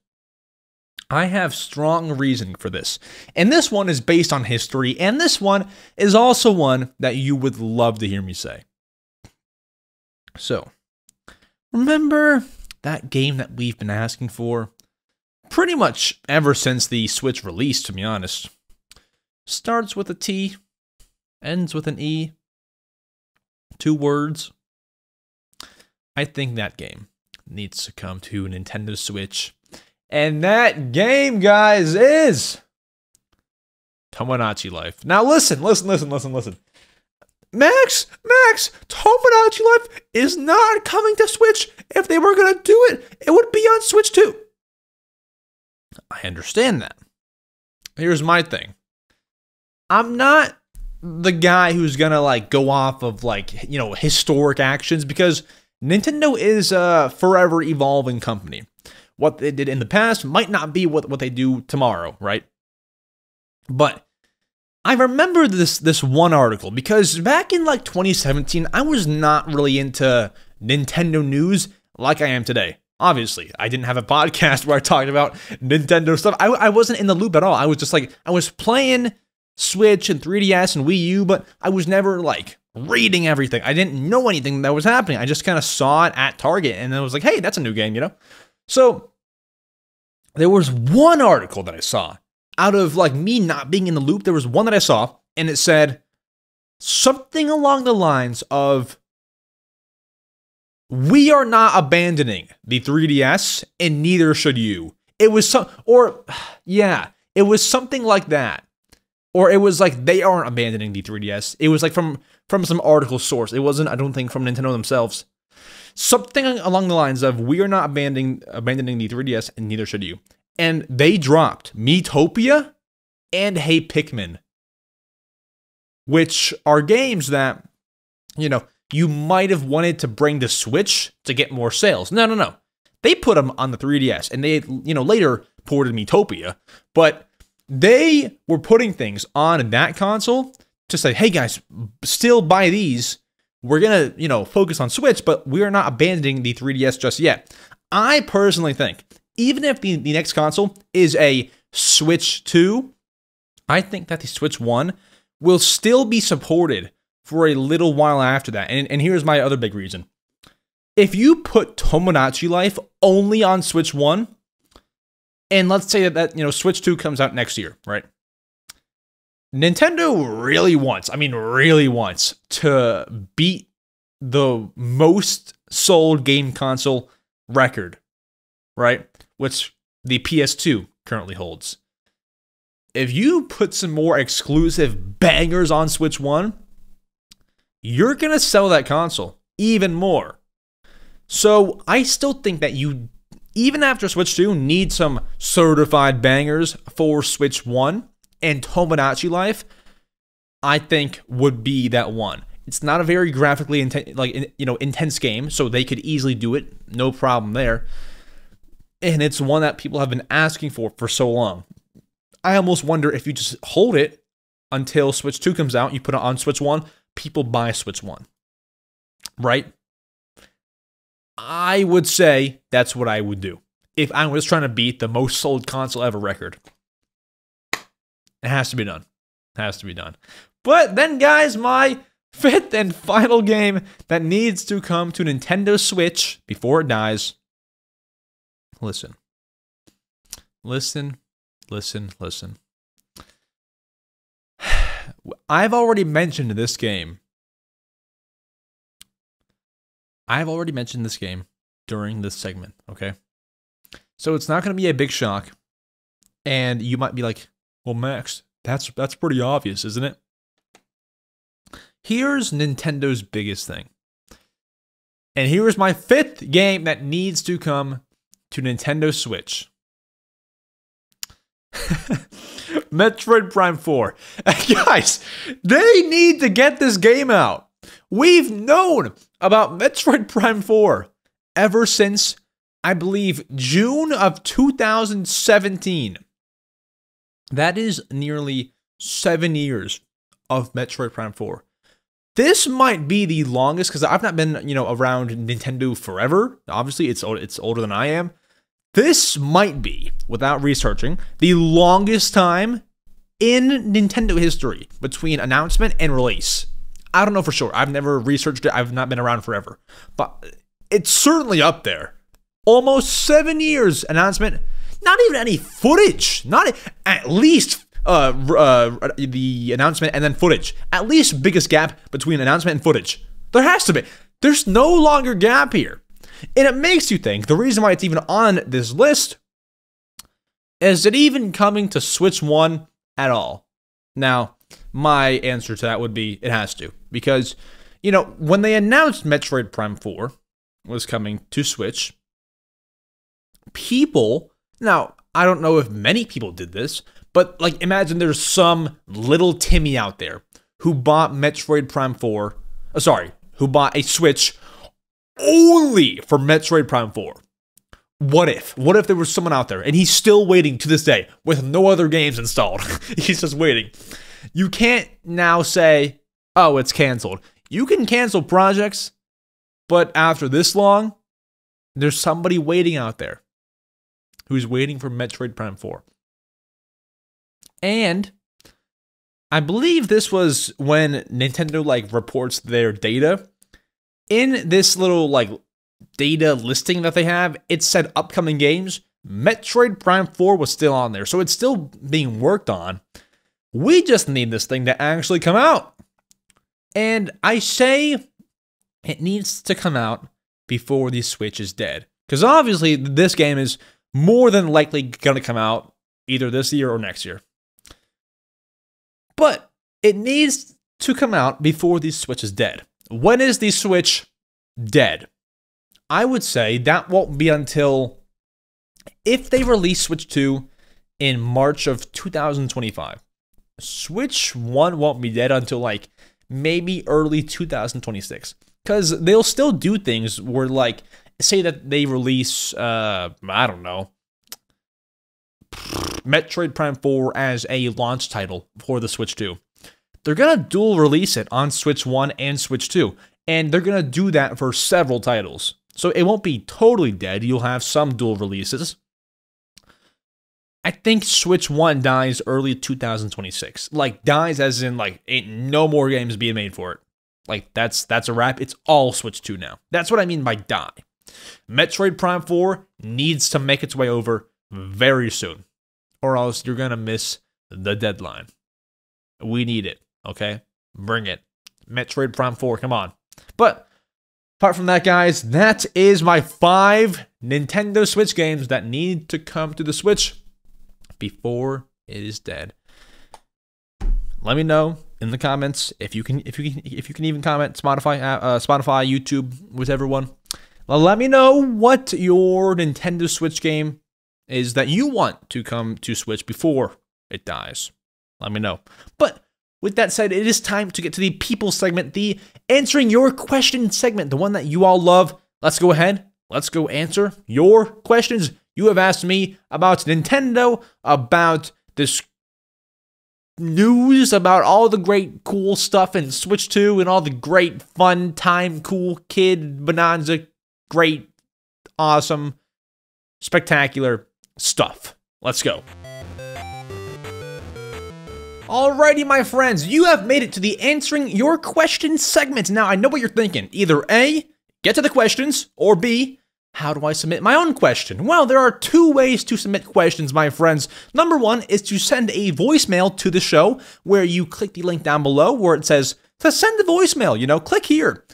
[SPEAKER 1] I have strong reasoning for this. And this one is based on history. And this one is also one that you would love to hear me say. So, remember that game that we've been asking for? Pretty much ever since the Switch release, to be honest. Starts with a T, ends with an E. 2 words. I think that game needs to come to Nintendo Switch. And that game, guys, is Tomodachi Life. Now listen. Max, Tomodachi Life is not coming to Switch. If they were going to do it, it would be on Switch too. I understand that. Here's my thing. I'm not the guy who's going to like go off of like, you know, historic actions, because Nintendo is a forever evolving company. What they did in the past might not be what they do tomorrow, right? But I remember this one article, because back in like 2017, I was not really into Nintendo news like I am today. Obviously, I didn't have a podcast where I talked about Nintendo stuff. I wasn't in the loop at all. I was just like, I was playing Switch and 3DS and Wii U, but I was never like reading everything. I didn't know anything that was happening. I just kind of saw it at Target, and then I was like, hey, that's a new game, you know? So there was one article that I saw. out of like me not being in the loop, there was one that I saw and it said something along the lines of, "We are not abandoning the 3DS and neither should you." It was it was something like that. Or it was like they aren't abandoning the 3DS. It was like from some article source. It wasn't, I don't think, from Nintendo themselves. Something along the lines of, "We are not abandoning the 3DS and neither should you." And they dropped Miitopia and Hey Pikmin, which are games that, you know, you might have wanted to bring to Switch to get more sales. No. They put them on the 3DS, and they, you know, later ported Miitopia, but they were putting things on that console to say, "Hey guys, still buy these. We're gonna, you know, focus on Switch, but we're not abandoning the 3DS just yet." I personally think, even if the next console is a Switch 2, I think that the Switch 1 will still be supported for a little while after that. And here's my other big reason. If you put Tomodachi Life only on Switch 1, and let's say that you know, Switch 2 comes out next year, right? Nintendo really wants to beat the most sold game console record, right? Which the PS2 currently holds. If you put some more exclusive bangers on Switch 1, you're going to sell that console even more. So I still think that you, even after Switch 2, need some certified bangers for Switch 1, and Tomodachi Life, I think, would be that one. It's not a very graphically intense game, so they could easily do it, no problem there. And it's one that people have been asking for so long. I almost wonder if you just hold it until Switch 2 comes out, you put it on Switch 1, people buy Switch 1. Right? I would say that's what I would do if I was trying to beat the most sold console ever record. It has to be done. It has to be done. But then, guys, my fifth and final game that needs to come to Nintendo Switch before it dies. Listen. Listen. Listen. Listen. I've already mentioned this game. I've already mentioned this game during this segment, okay? So it's not going to be a big shock. And you might be like, "Well, Max, that's pretty obvious, isn't it?" Here's Nintendo's biggest thing. And here's my fifth game that needs to come to Nintendo Switch. Metroid Prime 4. Guys, they need to get this game out. We've known about Metroid Prime 4 ever since, I believe, June of 2017. That is nearly 7 years of Metroid Prime 4. This might be the longest, because I've not been, around Nintendo forever. Obviously, it's older than I am. This might be, without researching, the longest time in Nintendo history between announcement and release. I don't know for sure. I've never researched it. I've not been around forever. But it's certainly up there. Almost 7 years announcement. Not even any footage. Not at least the announcement and then footage. At least biggest gap between announcement and footage. There has to be. There's no longer gap here. And it makes you think, the reason why it's even on this list, is it even coming to Switch 1 at all? Now, my answer to that would be, it has to. Because, when they announced Metroid Prime 4 was coming to Switch, people, now, I don't know if many people did this, but imagine there's some little Timmy out there who bought Metroid Prime 4, who bought a Switch only for Metroid Prime 4. What if there was someone out there and he's still waiting to this day with no other games installed? He's just waiting. You can't now say, "Oh, it's canceled." You can cancel projects, but after this long, there's somebody waiting out there who's waiting for Metroid Prime 4. And I believe this was when Nintendo reports their data. In this little data listing that they have, it said upcoming games. Metroid Prime 4 was still on there, so it's still being worked on. We just need this thing to actually come out. And I say it needs to come out before the Switch is dead. Because obviously, this game is more than likely going to come out either this year or next year. But it needs to come out before the Switch is dead. When is the Switch dead? I would say that won't be until if they release Switch 2 in March of 2025. Switch 1 won't be dead until like maybe early 2026. Because they'll still do things where, like, say that they release, I don't know, Metroid Prime 4 as a launch title for the Switch 2. They're going to dual release it on Switch 1 and Switch 2. And they're going to do that for several titles. So it won't be totally dead. You'll have some dual releases. I think Switch 1 dies early 2026. Like, dies as in, like, ain't no more games being made for it. Like, that's a wrap. It's all Switch 2 now. That's what I mean by die. Metroid Prime 4 needs to make its way over very soon. Or else you're going to miss the deadline. We need it, okay? Bring it. Metroid Prime 4, come on. But, apart from that, guys, that is my 5 Nintendo Switch games that need to come to the Switch before it is dead. Let me know in the comments if you can even comment. Spotify, YouTube, whichever one. Let me know what your Nintendo Switch game is that you want to come to Switch before it dies. Let me know. But with that said, it is time to get to the people segment, the answering your question segment, the one that you all love. Let's go ahead. Let's go answer your questions you have asked me about Nintendo, about this news, about all the great cool stuff in Switch 2, and all the great fun time, cool kid, bonanza, great, awesome, spectacular stuff. Let's go. Alrighty, my friends, you have made it to the answering your questions segment. Now, I know what you're thinking. Either A, get to the questions, or B, how do I submit my own question? Well, there are 2 ways to submit questions, my friends. Number 1 is to send a voicemail to the show, where you click the link down below where it says to send the voicemail, click here.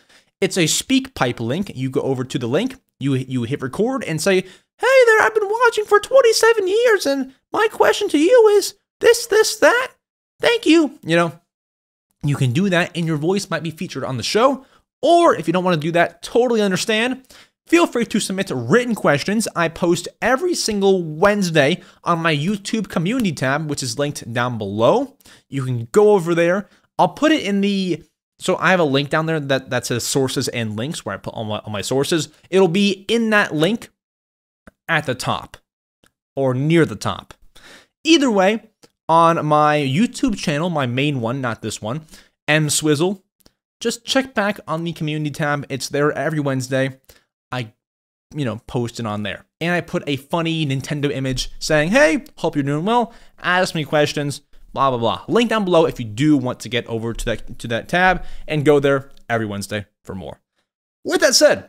[SPEAKER 1] It's a SpeakPipe link. You go over to the link, you hit record and say, hey there, I've been watching for 27 years and my question to you is this, that. Thank you. You can do that and your voice might be featured on the show. Or if you don't want to do that, totally understand. Feel free to submit written questions. I post every single Wednesday on my YouTube community tab, which is linked down below. You can go over there. I'll put it in the... So I have a link down there that says sources and links where I put all my sources. It'll be in that link at the top or near the top. Either way, on my YouTube channel, my main one, not this one, EmSwizzle, just check back on the community tab. It's there every Wednesday. I, post it on there. And I put a funny Nintendo image saying, hey, hope you're doing well. Ask me questions, blah, blah, blah. Link down below if you do want to get over to that tab and go there every Wednesday for more. With that said,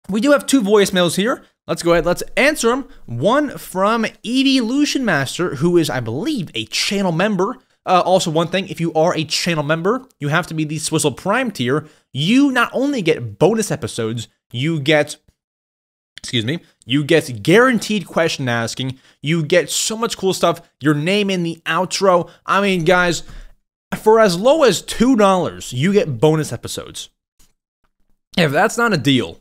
[SPEAKER 1] we do have 2 voicemails here. Let's go ahead, let's answer them. One from Evolution Master, who is, I believe, a channel member. Also, one thing, if you are a channel member, you have to be the Swizzle Prime tier. You not only get bonus episodes, you get guaranteed question asking, you get so much cool stuff, your name in the outro. I mean, guys, for as low as $2, you get bonus episodes. If that's not a deal,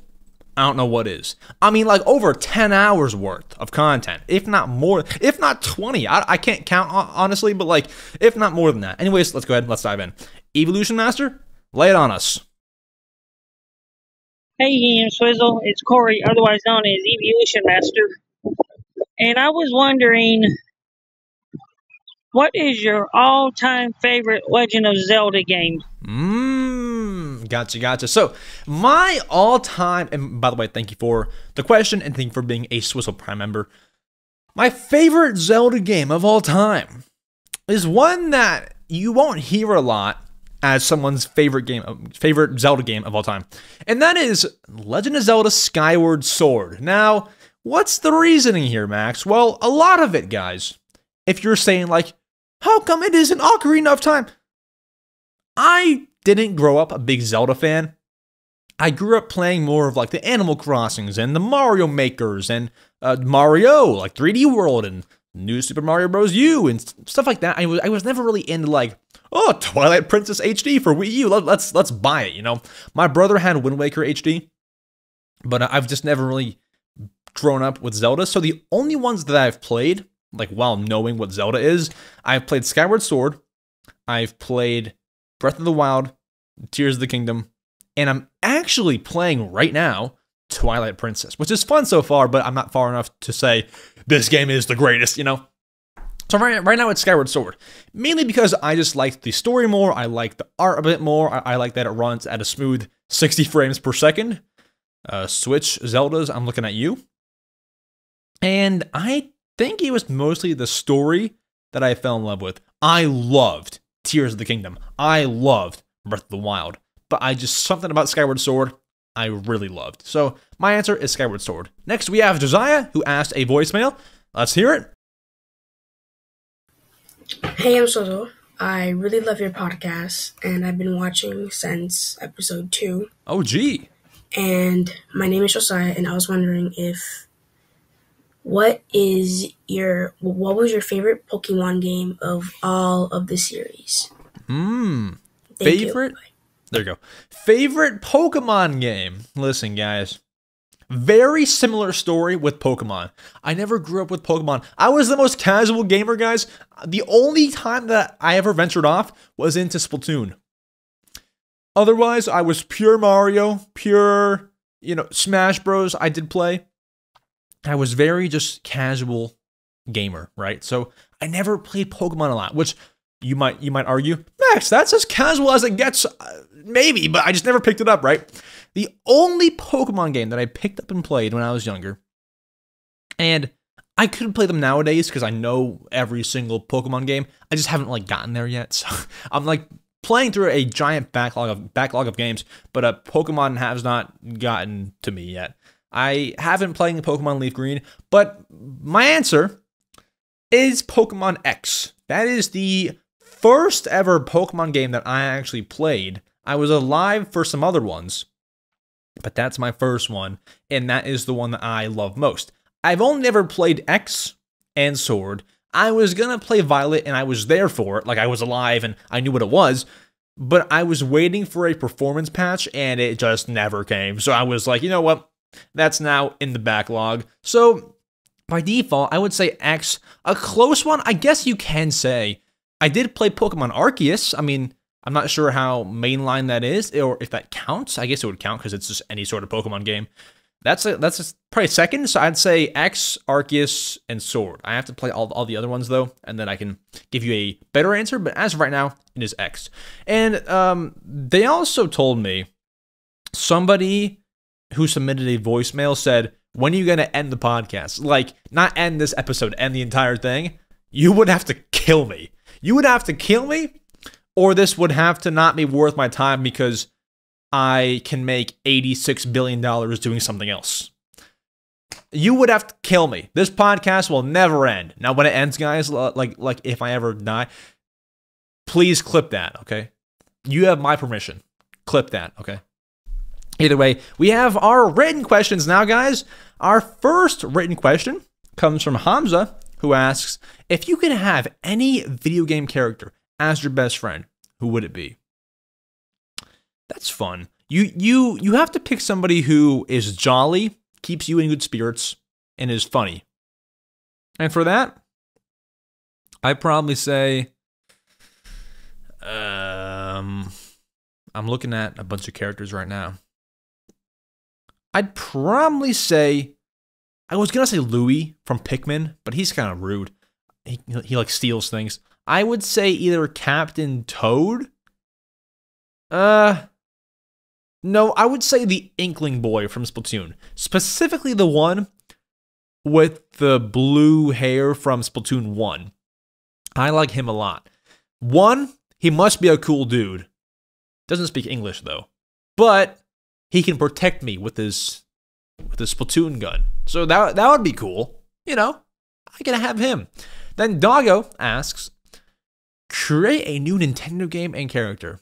[SPEAKER 1] I don't know what is. I mean, like over 10 hours worth of content, if not more, if not 20. I can't count, honestly, but like, if not more than that. Anyways, let's go ahead, let's dive in. Evolution Master, lay it on us.
[SPEAKER 3] Hey, EmSwizzle, it's Corey, otherwise known as Evolution Master. And I was wondering, what is your all-time favorite Legend of Zelda game?
[SPEAKER 1] Gotcha. So, my all-time, and by the way, thank you for the question, and thank you for being a Swizzle Prime member. My favorite Zelda game of all time is one that you won't hear a lot as someone's favorite Zelda game of all time. And that is Legend of Zelda Skyward Sword. Now, What's the reasoning here, Max? Well, a lot of it, guys. If you're saying, like, how come it isn't Ocarina of Time? I didn't grow up a big Zelda fan. I grew up playing more of, like, the Animal Crossings and the Mario Makers and Mario, like 3D World and New Super Mario Bros. U and stuff like that. I was never really into, like, oh, Twilight Princess HD for Wii U. Let's buy it, you know? My brother had Wind Waker HD, but I've just never really grown up with Zelda. So the only ones that I've played, like, while knowing what Zelda is, I've played Skyward Sword, I've played Breath of the Wild, Tears of the Kingdom, and I'm actually playing right now Twilight Princess, which is fun so far, but I'm not far enough to say this game is the greatest, you know? So right now it's Skyward Sword, mainly because I just like the story more, I like the art a bit more, I like that it runs at a smooth 60 frames per second. Switch Zeldas, I'm looking at you. And I think it was mostly the story that I fell in love with. I loved Tears of the Kingdom. I loved Breath of the Wild. But something about Skyward Sword I really loved. So my answer is Skyward Sword. Next we have Josiah, who asked a voicemail. Let's hear it.
[SPEAKER 4] Hey, EmSwizzle. I really love your podcast, and I've been watching since episode 2.
[SPEAKER 1] Oh, gee.
[SPEAKER 4] And my name is Josiah, and I was wondering what was your favorite Pokemon game of all of the series?
[SPEAKER 1] Favorite? There you go. Favorite Pokemon game. Listen, guys. Very similar story with Pokemon. I never grew up with Pokemon. I was the most casual gamer, guys. The only time that I ever ventured off was into Splatoon. Otherwise, I was pure Mario, pure, Smash Bros. I did play. I was very just casual gamer, right? So I never played Pokemon a lot, which you might argue, Max, that's as casual as it gets, maybe, but I just never picked it up, right? The only Pokemon game that I picked up and played when I was younger, and I couldn't play them nowadays because I know every single Pokemon game. I just haven't gotten there yet. So I'm playing through a giant backlog of games, but Pokemon has not gotten to me yet. I haven't played Pokemon Leaf Green, but my answer is Pokemon X. That is the first ever Pokemon game that I actually played. I was alive for some other ones, but that's my first one, and that is the one that I love most. I've only ever played X and Sword. I was gonna play Violet, and I was there for it. I was alive, and I knew what it was, but I was waiting for a performance patch, and it just never came. So I was like, you know what? That's now in the backlog. So by default, I would say X. A close one, I guess you can say. I did play Pokemon Arceus. I mean, I'm not sure how mainline that is, or if that counts. I guess it would count because it's just any sort of Pokemon game. That's probably second, so I'd say X, Arceus, and Sword. I have to play all the other ones, though, and then I can give you a better answer, but as of right now, it is X. And they also told me, somebody who submitted a voicemail said, when are you going to end the podcast? Not end this episode, end the entire thing. You would have to kill me. You would have to kill me, or this would have to not be worth my time because I can make $86 billion doing something else. You would have to kill me. This podcast will never end. Now, when it ends, guys, like if I ever die, please clip that, okay? You have my permission. Clip that, okay? Either way, we have our written questions now, guys. Our first written question comes from Hamza, who asks, if you could have any video game character as your best friend, who would it be? That's fun. You have to pick somebody who is jolly, keeps you in good spirits, and is funny. And for that, I'd probably say, I'm looking at a bunch of characters right now. I'd probably say, I was gonna say Louie from Pikmin, but he's kind of rude. He steals things. I would say either Captain Toad. No, I would say the Inkling Boy from Splatoon. Specifically the one with the blue hair from Splatoon 1. I like him a lot. One, he must be a cool dude. Doesn't speak English, though. But he can protect me with his with a Splatoon gun. So that would be cool. You know, I can have him. Then Doggo asks, create a new Nintendo game and character.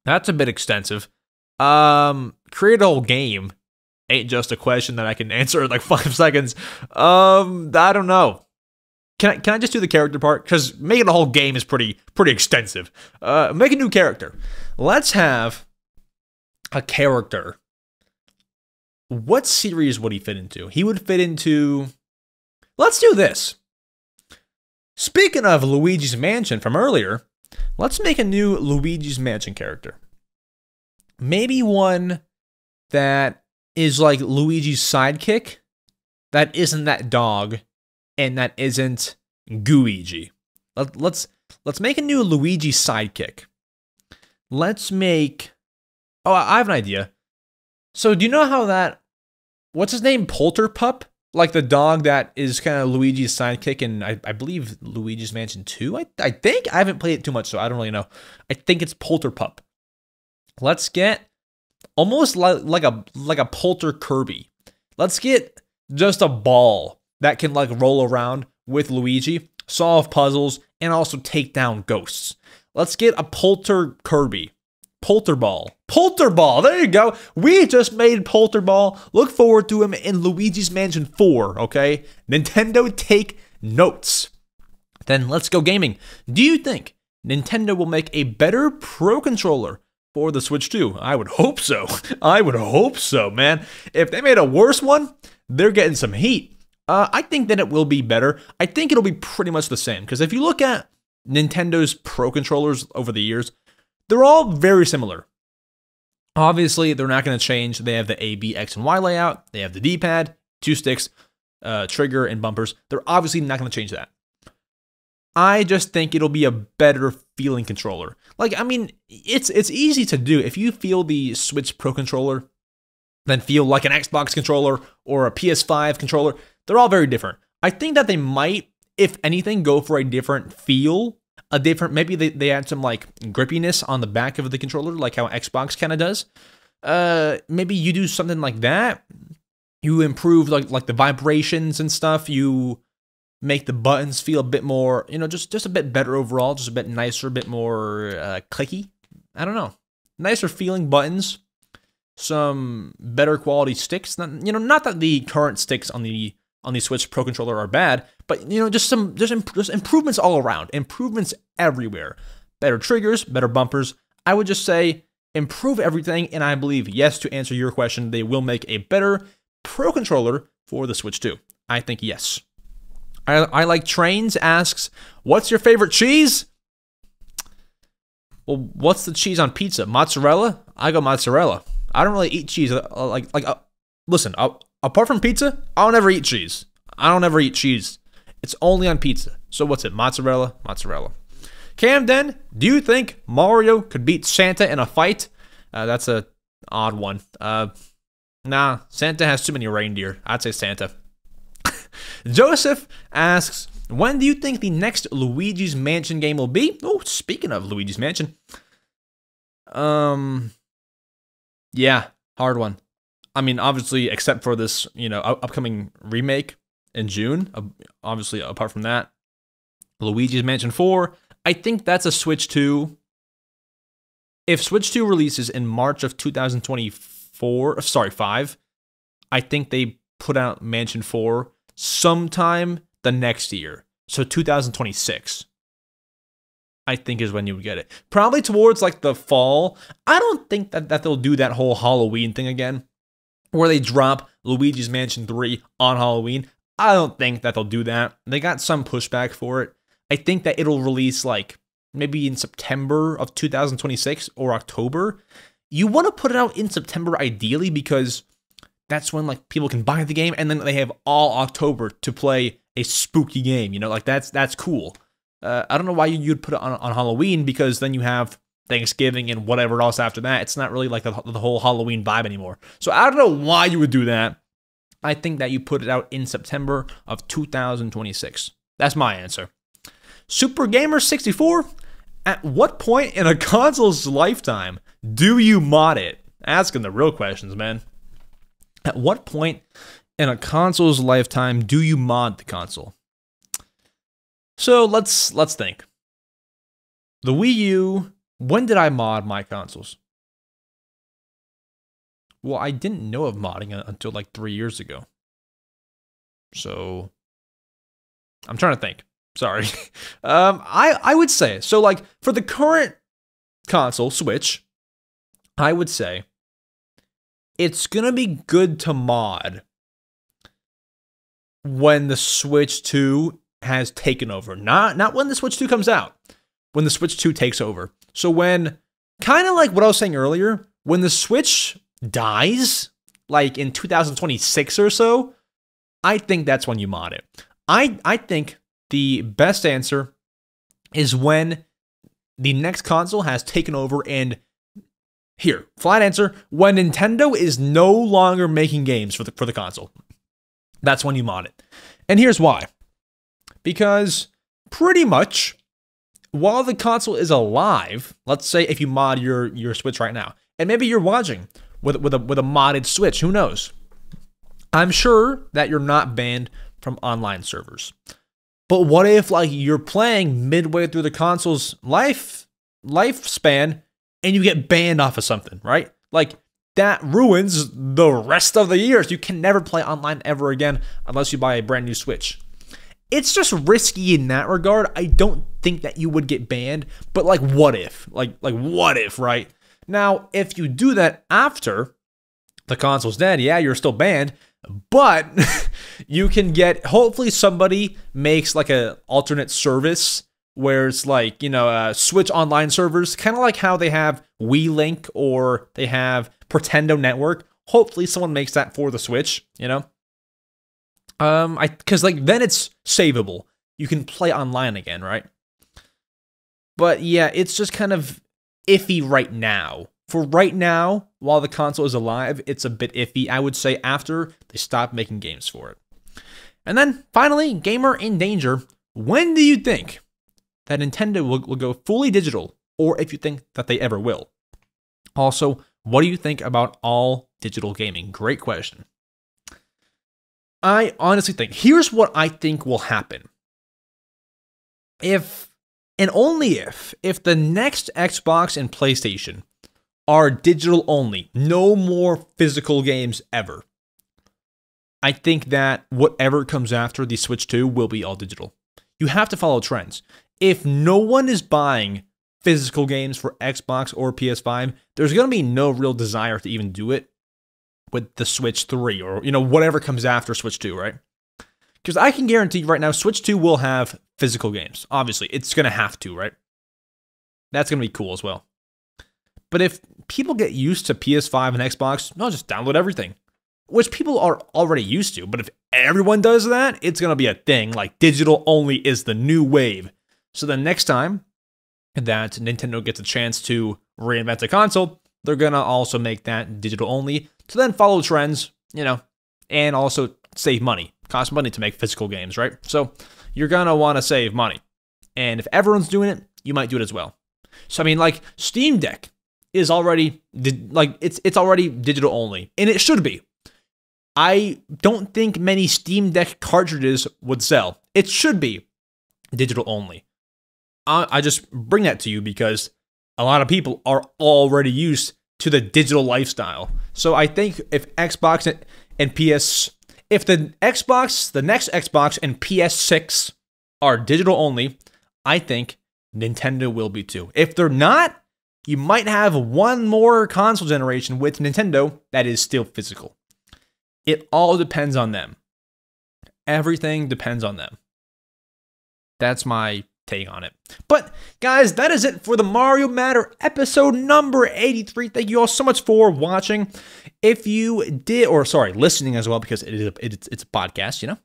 [SPEAKER 1] That's a bit extensive. Create a whole game ain't just a question that I can answer in like 5 seconds. I don't know. Can I just do the character part? Because making a whole game is pretty extensive. Make a new character. Let's have a character. What series would he fit into? He would fit into... Let's do this. Speaking of Luigi's Mansion from earlier, let's make a new Luigi's Mansion character. Maybe one that is like Luigi's sidekick, that isn't that dog, and that isn't Gooigi. Let's make a new Luigi sidekick. Let's make... Oh, I have an idea. So do you know how that... What's his name? Polterpup? Like the dog that is kind of Luigi's sidekick in, I believe, Luigi's Mansion 2, I think? I haven't played it too much, so I don't really know. I think it's Polterpup. Let's get almost like a Polter Kirby. Let's get just a ball that can like roll around with Luigi, solve puzzles, and also take down ghosts. Let's get a Polter Kirby. Polter Ball. Polter Ball, there you go. We just made Polter Ball. Look forward to him in Luigi's Mansion 4, okay? Nintendo, take notes. Then let's go gaming. Do you think Nintendo will make a better Pro Controller for the Switch 2? I would hope so. I would hope so, man. If they made a worse one, they're getting some heat. I think that it will be better. I think it'll be pretty much the same. Because if you look at Nintendo's Pro Controllers over the years, they're all very similar. Obviously, they're not going to change. They have the A, B, X, and Y layout. They have the D-pad, 2 sticks, trigger, and bumpers. They're obviously not going to change that. I just think it'll be a better feeling controller. Like, I mean, it's easy to do. If you feel the Switch Pro Controller, then feel like an Xbox controller or a PS5 controller, they're all very different. I think that they might, if anything, go for a different feel. Maybe they add some like grippiness on the back of the controller, like how Xbox kind of does. Maybe you do something like that. You improve like the vibrations and stuff. You make the buttons feel a bit more, you know, just a bit better overall, just a bit nicer, a bit more clicky. I don't know, nicer feeling buttons. Some better quality sticks. Not that the current sticks on the Switch Pro Controller are bad, but you know, just improvements all around, improvements everywhere. Better triggers, better bumpers. I would just say improve everything, and I believe, yes, to answer your question, they will make a better Pro Controller for the Switch 2. I think yes. I like Trains asks, what's your favorite cheese? Well, what's the cheese on pizza? Mozzarella? I go mozzarella. I don't really eat cheese. Listen, apart from pizza, I don't ever eat cheese. I don't ever eat cheese. It's only on pizza. So what's it? Mozzarella? Mozzarella. Camden, do you think Mario could beat Santa in a fight? That's a odd one. Nah, Santa has too many reindeer. I'd say Santa. Joseph asks, when do you think the next Luigi's Mansion game will be? Oh, speaking of Luigi's Mansion. Yeah, hard one. I mean, obviously, except for this, you know, upcoming remake in June. Obviously, apart from that, Luigi's Mansion 4. I think that's a Switch 2. If Switch 2 releases in March of 5, I think they put out Mansion 4 sometime the next year. So 2026. I think is when you would get it. Probably towards like the fall. I don't think that they'll do that whole Halloween thing again, where they drop Luigi's Mansion 3 on Halloween. I don't think that they'll do that. They got some pushback for it. I think that it'll release like maybe in September of 2026 or October. You want to put it out in September ideally because that's when like people can buy the game and then they have all October to play a spooky game. You know, like that's cool. I don't know why you'd put it on Halloween because then you have Thanksgiving and whatever else after that. It's not really like the whole Halloween vibe anymore. So I don't know why you would do that. I think that you put it out in September of 2026. That's my answer. Super Gamer 64. At what point in a console's lifetime do you mod it? Asking the real questions, man. At what point in a console's lifetime do you mod the console? So let's think. The Wii U, when did I mod my consoles? Well, I didn't know of modding until like 3 years ago. So I'm trying to think. Sorry. I would say, so like for the current console, Switch, I would say it's gonna be good to mod when the Switch 2 has taken over. Not when the Switch 2 comes out. When the Switch 2 takes over. So when, kind of like what I was saying earlier, when the Switch dies, like in 2026 or so, I think that's when you mod it. I think the best answer is when the next console has taken over, and here, flat answer, when Nintendo is no longer making games for the console. That's when you mod it. And here's why. Because pretty much, while the console is alive, let's say if you mod your Switch right now, and maybe you're watching with a modded Switch, who knows? I'm sure that you're not banned from online servers. But what if like you're playing midway through the console's lifespan and you get banned off of something, right? Like that ruins the rest of the years. You can never play online ever again unless you buy a brand new Switch. It's just risky in that regard. I don't think that you would get banned, but like what if? Like what if, right? Now, if you do that after the console's dead, yeah, you're still banned, but you can get, hopefully somebody makes like a alternate service where it's like, you know, Switch online servers, kind of like how they have Wii Link or they have Pretendo Network. Hopefully someone makes that for the Switch, you know? Because like then it's savable. You can play online again, right? But yeah, it's just kind of iffy right now. For right now, while the console is alive, it's a bit iffy. I would say after they stop making games for it. And then finally, gamer in danger. When do you think that Nintendo will go fully digital, or if you think that they ever will? Also, what do you think about all digital gaming? Great question. I honestly think, here's what I think will happen. If, and only if the next Xbox and PlayStation are digital only, no more physical games ever, I think that whatever comes after the Switch 2 will be all digital. You have to follow trends. If no one is buying physical games for Xbox or PS5, there's going to be no real desire to even do it with the Switch 3 or, you know, whatever comes after Switch 2, right? Because I can guarantee right now, Switch 2 will have physical games. Obviously, it's going to have to, right? That's going to be cool as well. But if people get used to PS5 and Xbox, they'll just download everything, which people are already used to. But if everyone does that, it's going to be a thing. Like digital only is the new wave. So the next time that Nintendo gets a chance to reinvent a console, they're going to also make that digital only to then follow trends, you know, and also save money. Cost money to make physical games, right? So you're going to want to save money. And if everyone's doing it, you might do it as well. So, I mean, like Steam Deck is already, like, it's already digital only, and it should be. I don't think many Steam Deck cartridges would sell. It should be digital only. I just bring that to you because a lot of people are already used to the digital lifestyle. So I think if Xbox and PS, if the next Xbox and PS6 are digital only, I think Nintendo will be too. If they're not, you might have one more console generation with Nintendo that is still physical. It all depends on them. Everything depends on them. That's my take on it. But guys, that is it for the Mario Matter episode number 83. Thank you all so much for watching. If you did, or sorry, listening as well, because it's a podcast, you know.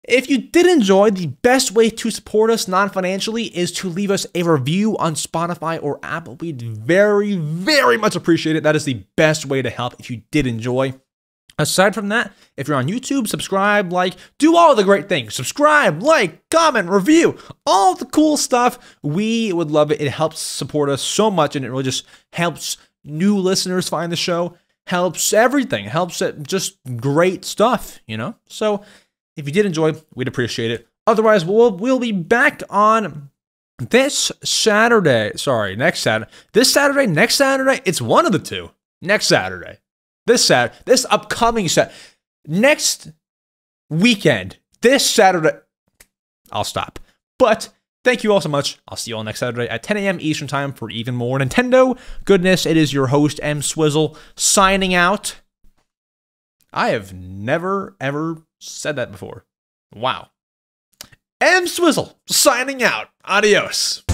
[SPEAKER 1] If you did enjoy, the best way to support us non-financially is to leave us a review on Spotify or Apple. We'd very, very much appreciate it. That is the best way to help if you did enjoy. Aside from that, if you're on YouTube, subscribe, like, do all the great things. Subscribe, like, comment, review, all the cool stuff. We would love it. It helps support us so much, and it really just helps new listeners find the show. helps everything. Helps it, just great stuff, you know? So if you did enjoy, we'd appreciate it. Otherwise, we'll be back on this Saturday. Sorry, next Saturday. This Saturday, next Saturday, it's one of the two. Next Saturday. This upcoming next weekend. This Saturday. I'll stop. But thank you all so much. I'll see you all next Saturday at 10 a.m. Eastern Time for even more Nintendo goodness. It is your host, EmSwizzle, signing out. I have never, ever said that before. Wow. EmSwizzle, signing out. Adios.